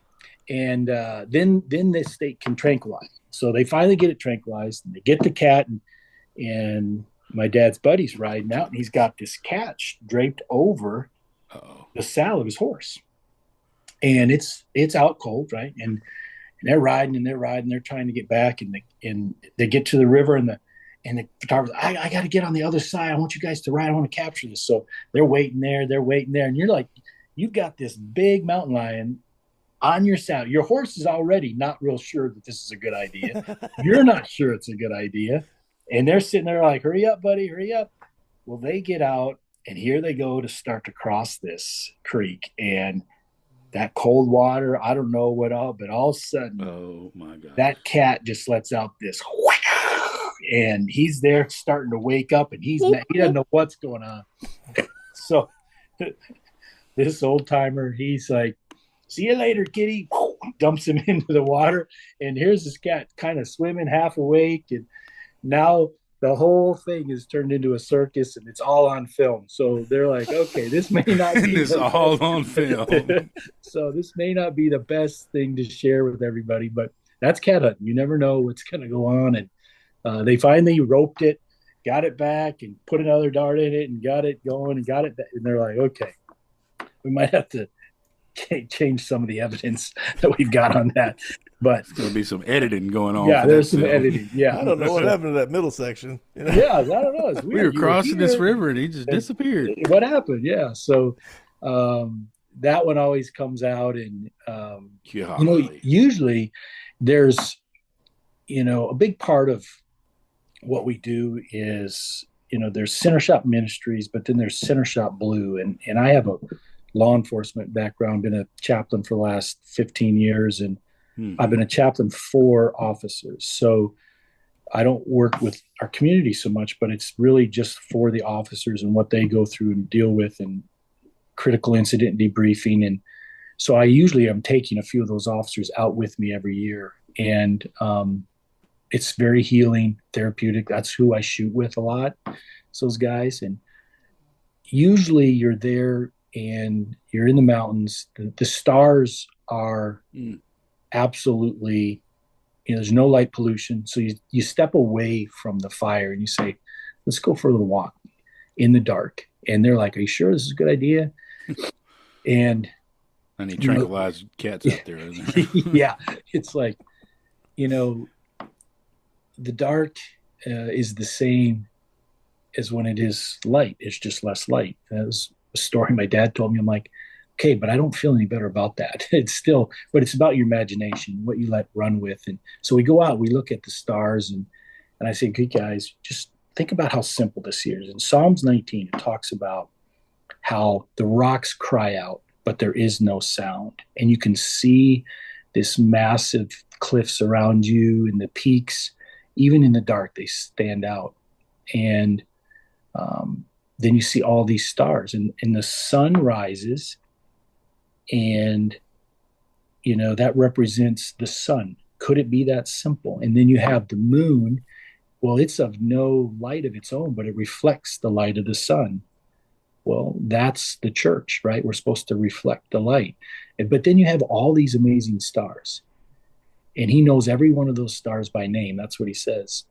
and then the state can tranquilize. So they finally get it tranquilized, and they get the cat, and my dad's buddy's riding out, and he's got this cat draped over the saddle of his horse, and it's out cold, right? And they're riding, they're trying to get back, and they get to the river, and the photographer, I got to get on the other side. I want you guys to ride. I want to capture this. So they're waiting there, and you're like, you've got this big mountain lion on your saddle. Your horse is already not real sure that this is a good idea. You're not sure it's a good idea. And they're sitting there like, hurry up, buddy, hurry up. Well, they get out, and here they go to start to cross this creek. And that cold water, I don't know what all, but all of a sudden, oh my God, that cat just lets out this, and he's there starting to wake up, and he doesn't know what's going on. So this old timer, he's like, see you later, kitty. Dumps him into the water, and here's this cat kind of swimming half awake, and now the whole thing is turned into a circus, and it's all on film. So they're like, okay, this may not be it's all on film. So this may not be the best thing to share with everybody, but that's cat hunting. You never know what's going to go on. And they finally roped it, got it back, and put another dart in it, and got it going, and got it. And they're like, okay, we might have to change some of the evidence that we've got on that. But there's going to be some editing going on. Yeah, there's some editing. Yeah, I don't know what happened to that middle section. Yeah, I don't know. It's weird. We were crossing this river and he just disappeared. What happened? Yeah, so that one always comes out, and usually there's a big part of what we do is there's Centershot Ministries, but then there's Centershot Blue, and I have a law enforcement background, been a chaplain for the last 15 years, and I've been a chaplain for officers. So I don't work with our community so much, but it's really just for the officers and what they go through and deal with, and critical incident debriefing. And so I usually am taking a few of those officers out with me every year. And it's very healing, therapeutic. That's who I shoot with a lot, those guys. And usually you're there and you're in the mountains. The stars are absolutely, there's no light pollution. So you step away from the fire and you say, let's go for a little walk in the dark. And they're like, are you sure this is a good idea? And I need tranquilized cats out there. Yeah. It's like, the dark is the same as when it is light. It's just less light. That was a story my dad told me. I'm like, okay, but I don't feel any better about that. It's still, but it's about your imagination, what you let run with. And so we go out, we look at the stars, and I say, good guys, just think about how simple this is. In Psalms 19, it talks about how the rocks cry out, but there is no sound. And you can see this massive cliffs around you, and the peaks, even in the dark, they stand out. And then you see all these stars, and the sun rises, and that represents the sun. Could it be that simple? And then you have the moon. Well, it's of no light of its own, but it reflects the light of the sun. Well, that's the church, right? We're supposed to reflect the light. But then you have all these amazing stars, and he knows every one of those stars by name. That's what he says.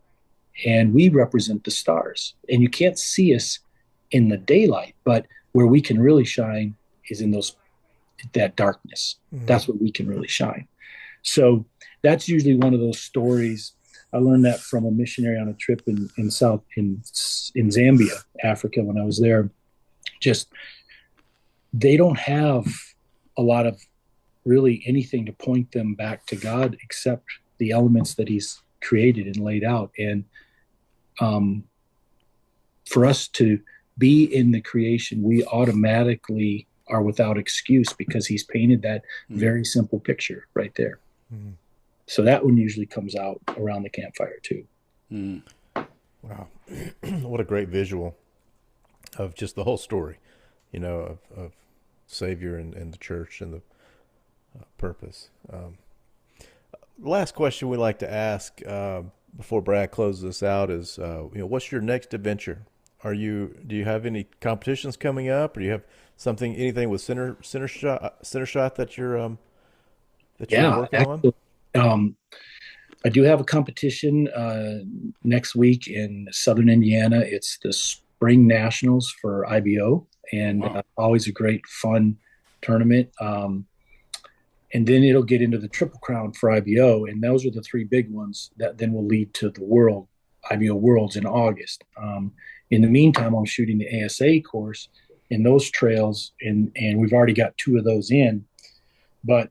And we represent the stars, and you can't see us in the daylight, but where we can really shine is in that darkness. That's where we can really shine. So that's usually one of those stories. I learned that from a missionary on a trip in Zambia, Africa, when I was there. Just, they don't have a lot of really anything to point them back to God except the elements that he's created and laid out. And for us to be in the creation, we automatically are without excuse because he's painted that very simple picture right there. Mm. So that one usually comes out around the campfire too. Mm. Wow. What a great visual of just the whole story, of Savior and the church and the purpose. Last question we like to ask before Brad closes us out is, what's your next adventure? Do you have any competitions coming up, or do you have anything with Centershot that you're working on? I do have a competition next week in Southern Indiana. It's the Spring Nationals for IBO, and always a great fun tournament. And then it'll get into the Triple Crown for IBO, and those are the three big ones that then will lead to the IBO Worlds in August. In the meantime, I'm shooting the ASA course in those trails, and we've already got 2 of those in. But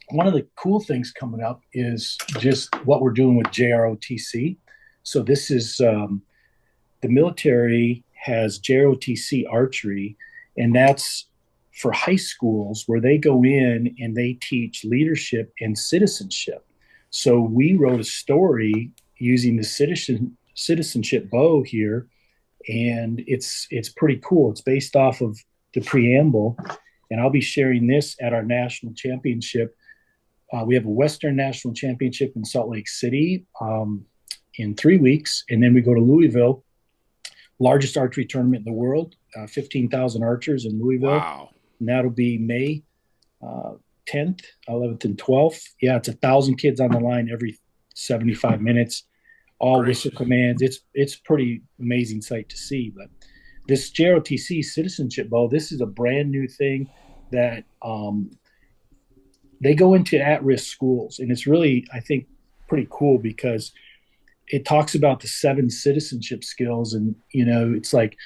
one of the cool things coming up is just what we're doing with JROTC. So this is the military has JROTC Archery, and that's for high schools where they go in and they teach leadership and citizenship. So we wrote a story using the citizenship bow here, and it's pretty cool. It's based off of the preamble, and I'll be sharing this at our national championship. We have a Western National Championship in Salt Lake City in 3 weeks, and then we go to Louisville, largest archery tournament in the world, 15,000 archers in Louisville. Wow. And that'll be May 10th, 11th, and 12th. Yeah, it's 1,000 kids on the line every 75 minutes, all whistle commands. It's pretty amazing sight to see. But this JROTC citizenship bow, this is a brand new thing that they go into at-risk schools. And it's really, I think, pretty cool because it talks about the 7 citizenship skills. And, it's like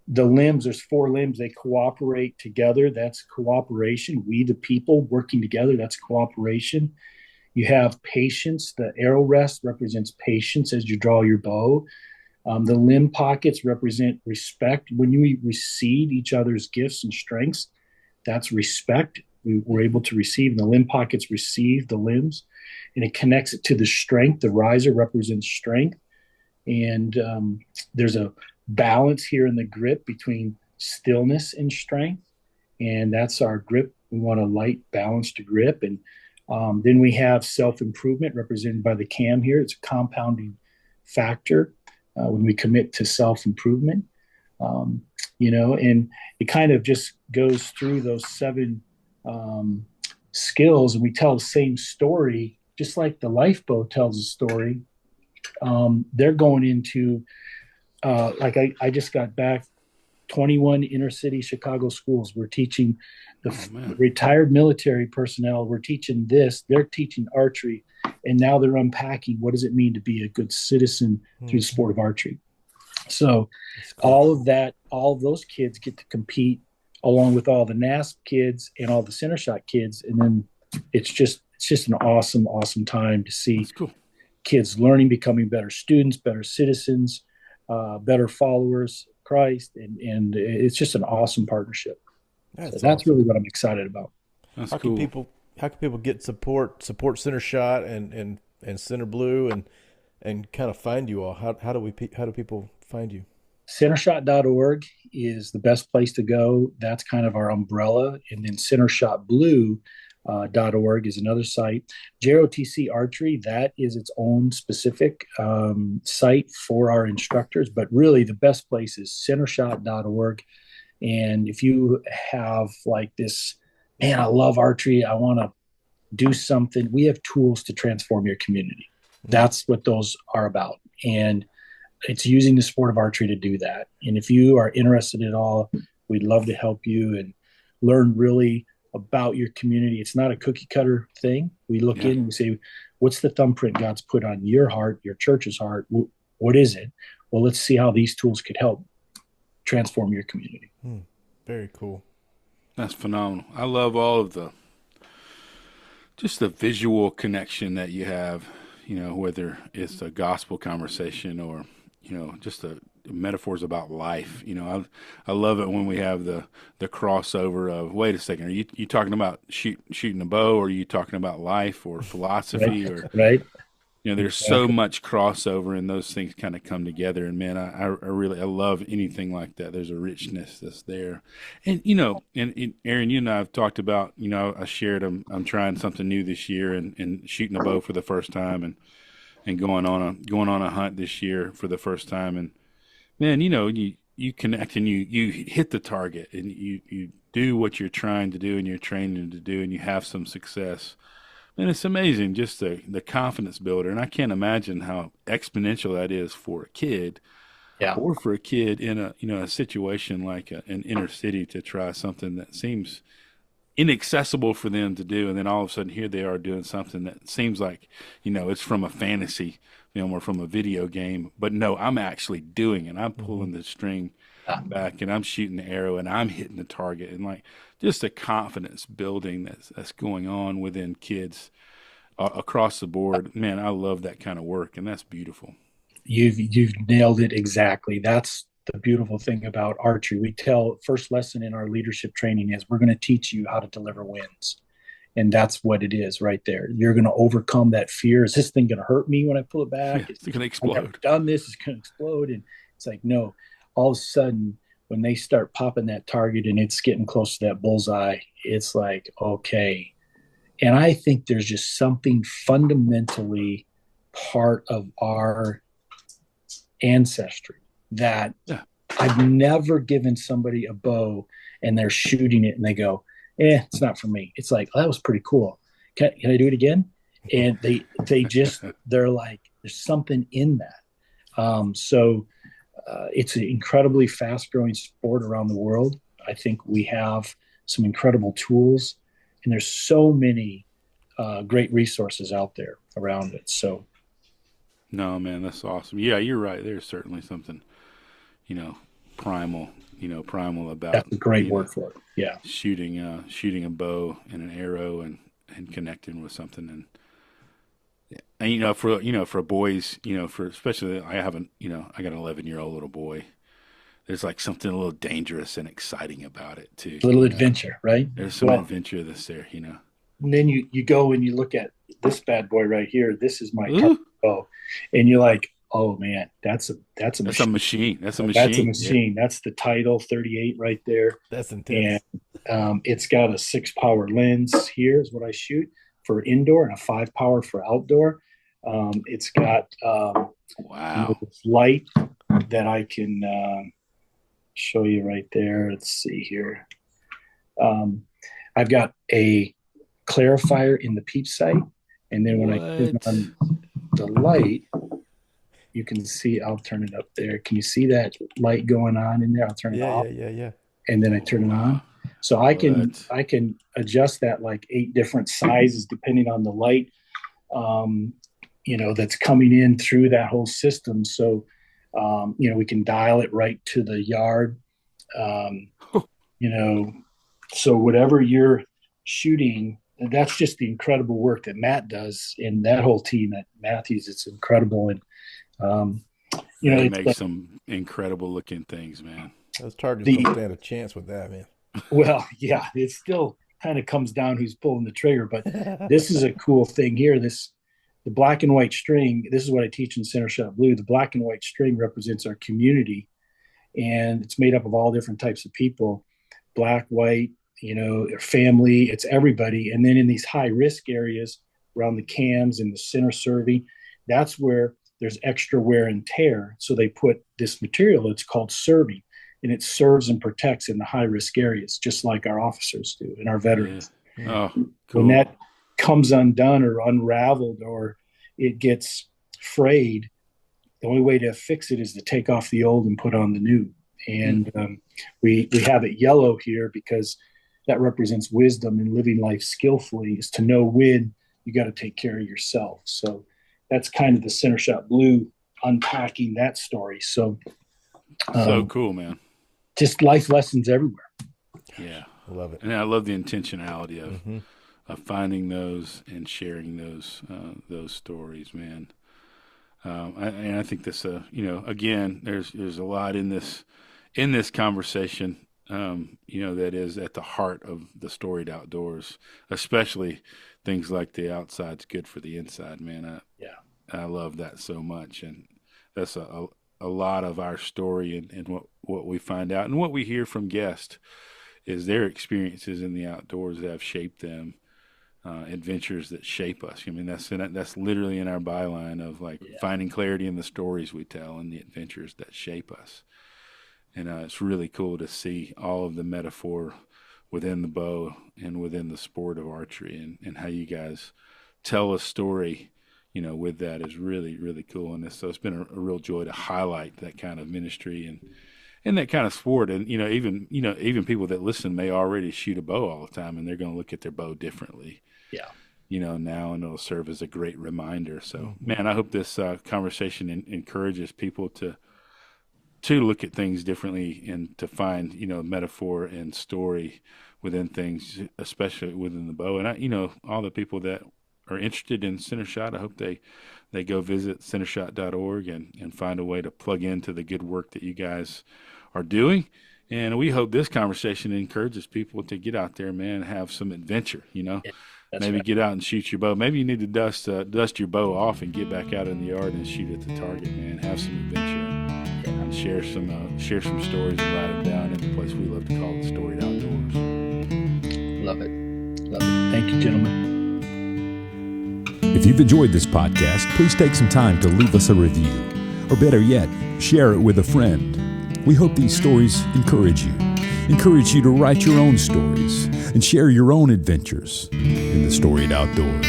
the limbs, there's 4 limbs, they cooperate together. That's cooperation. We, the people, working together, that's cooperation. You have patience. The arrow rest represents patience as you draw your bow. The limb pockets represent respect. When you receive each other's gifts and strengths, that's respect. We're able to receive, and the limb pockets receive the limbs, and it connects it to the strength. The riser represents strength. And there's a balance here in the grip between stillness and strength, and that's our grip. We want a light, balanced grip. And then we have self-improvement represented by the cam here. It's a compounding factor when we commit to self-improvement, and it kind of just goes through those 7 skills, and we tell the same story, just like the lifeboat tells a story. They're going into I just got back 21 inner city Chicago schools. We're teaching the retired military personnel. We're teaching this. They're teaching archery, and now they're unpacking what does it mean to be a good citizen through the sport of archery. So all of those kids get to compete along with all the NASP kids and all the Centershot kids, and then it's just an awesome time to see kids learning, becoming better students, better citizens, better followers of Christ, and it's just an awesome partnership. That's awesome. Really what I'm excited about. That's cool. How can people get support Centershot and Center Blue and kind of find you all? How do people find you? Centershot.org is the best place to go. That's kind of our umbrella. And then CentershotBlue.org is another site. JROTC Archery, that is its own specific site for our instructors. But really the best place is Centershot.org. And if you have like this, man, I love archery, I want to do something, we have tools to transform your community. That's what those are about. And it's using the sport of archery to do that. And if you are interested at all, we'd love to help you and learn really about your community. It's not a cookie cutter thing. We look in and we say, what's the thumbprint God's put on your heart, your church's heart? What is it? Well, let's see how these tools could help transform your community. Very cool. That's phenomenal. I love all of the visual connection that you have, whether it's a gospel conversation or just the metaphors about life. I love it when we have the crossover of, wait a second, are you talking about shooting a bow, or are you talking about life or philosophy, Right. or Right. there's so Exactly. much crossover, and those things kind of come together. And man, I really I love anything like that. There's a richness that's there, and and Aaron, you and I have talked about. I shared I'm trying something new this year, and shooting a bow for the first time, and going on a hunt this year for the first time. And man, you connect, and you hit the target, and you do what you're trying to do and you're training to do, and you have some success. And it's amazing, just the confidence builder. And I can't imagine how exponential that is for a kid, Yeah. or for a kid in a situation like an inner city, to try something that seems inaccessible for them to do, and then all of a sudden here they are doing something that seems like it's from a fantasy film or from a video game, but no, I'm actually doing it. I'm Mm-hmm. pulling the string Yeah. back, and I'm shooting the arrow, and I'm hitting the target, and like just the confidence building that's going on within kids across the board. Man, I love that kind of work, and that's beautiful. You've nailed it exactly. That's the beautiful thing about archery. We tell first lesson in our leadership training is we're going to teach you how to deliver wins. And that's what it is right there. You're going to overcome that fear. Is this thing going to hurt me when I pull it Yeah, back? it's going to I've never explode. done this. It's going to explode. And it's like, no, all of a sudden, when they start popping that target and it's getting close to that bullseye, it's like, okay. And I think there's just something fundamentally part of our ancestry that Yeah. I've never given somebody a bow and they're shooting it and they go, it's not for me. It's like, oh, that was pretty cool. Can I do it again? And they're like, there's something in that. It's an incredibly fast growing sport around the world. I think we have some incredible tools, and there's so many great resources out there around it. So No, man, that's awesome. Yeah, you're right. There's certainly something, you know, primal, primal about, that's a great word for it. Yeah. shooting a bow and an arrow, and connecting with something. And for boys, for especially, I got an 11-year-old little boy. There's like something a little dangerous and exciting about it too. A little adventure, right? There's some Well, adventure that's there. and then you go and you look at this bad boy right here. This is my target Ooh, bow, and you're like, oh man, that's a that's a machine. machine. That's a That's a machine. Yeah. machine. That's the title 38 right there, That's and intense. it's got a 6 power lens. Here is what I shoot for indoor and a 5 power for outdoor. It's got Wow. this light that I can show you right there. Let's see here. I've got a clarifier in the peep sight, and then when I turn What? on the light, you can see. I'll turn it up there. Can you see that light going on in there? I'll turn it Yeah, off, yeah. and then I turn it Wow. on. So I What? can adjust that like 8 different sizes depending on the light, that's coming in through that whole system. So we can dial it right to the yard. Um, you know, so whatever you're shooting, and that's just the incredible work that Matt does and that whole team at Matthews. It's incredible. And, They it's make some incredible looking things, man. Those targets the, don't stand a chance with that, man. well, yeah, it still kind of comes down who's pulling the trigger, but this is a cool thing here. The black and white string, this is what I teach in Centershot Blue. The black and white string represents our community, and it's made up of all different types of people, black, white, family, it's everybody. And then in these high risk areas around the cams and the center serving, that's where there's extra wear and tear. So they put this material, it's called serving, and it serves and protects in the high risk areas, just like our officers do and our Yeah. veterans. Oh, When cool. that comes undone or unraveled or it gets frayed, the only way to fix it is to take off the old and put on the new. And we have it yellow here because that represents wisdom and living life skillfully, is to know when you got to take care of yourself. So that's kind of the Centershot Blue unpacking that story. So So cool, man. just life lessons everywhere. Yeah. I love it. And I love the intentionality of Mm-hmm. of finding those and sharing those stories, man. And I think this, again, there's a lot in this conversation, that is at the heart of the Storied Outdoors, especially things like the outside's good for the inside, man. I love that so much. And that's a lot of our story and what we find out and what we hear from guests is their experiences in the outdoors that have shaped them, adventures that shape us. I mean, that's literally in our byline of finding clarity in the stories we tell and the adventures that shape us. And it's really cool to see all of the metaphor within the bow and within the sport of archery and how you guys tell a story, with that is really, really cool. And so it's been a real joy to highlight that kind of ministry and that kind of sport. And, even people that listen may already shoot a bow all the time and they're going to look at their bow differently. Yeah. Now, and it'll serve as a great reminder. So, man, I hope this conversation encourages people to look at things differently and to find, metaphor and story within things, especially within the bow. And all the people that are interested in Centershot, I hope they go visit centershot.org and find a way to plug into the good work that you guys are doing. And we hope this conversation encourages people to get out there, man, and have some adventure, Yeah, maybe right. Get out and shoot your bow. Maybe you need to dust your bow off and get back out in the yard and shoot at the target, man. Have some adventure and share some stories and write them down in the place we love to call the Storied Outdoors. Love it. Thank you, gentlemen. If you've enjoyed this podcast, please take some time to leave us a review. Or better yet, share it with a friend. We hope these stories encourage you to write your own stories and share your own adventures in the Storied Outdoors.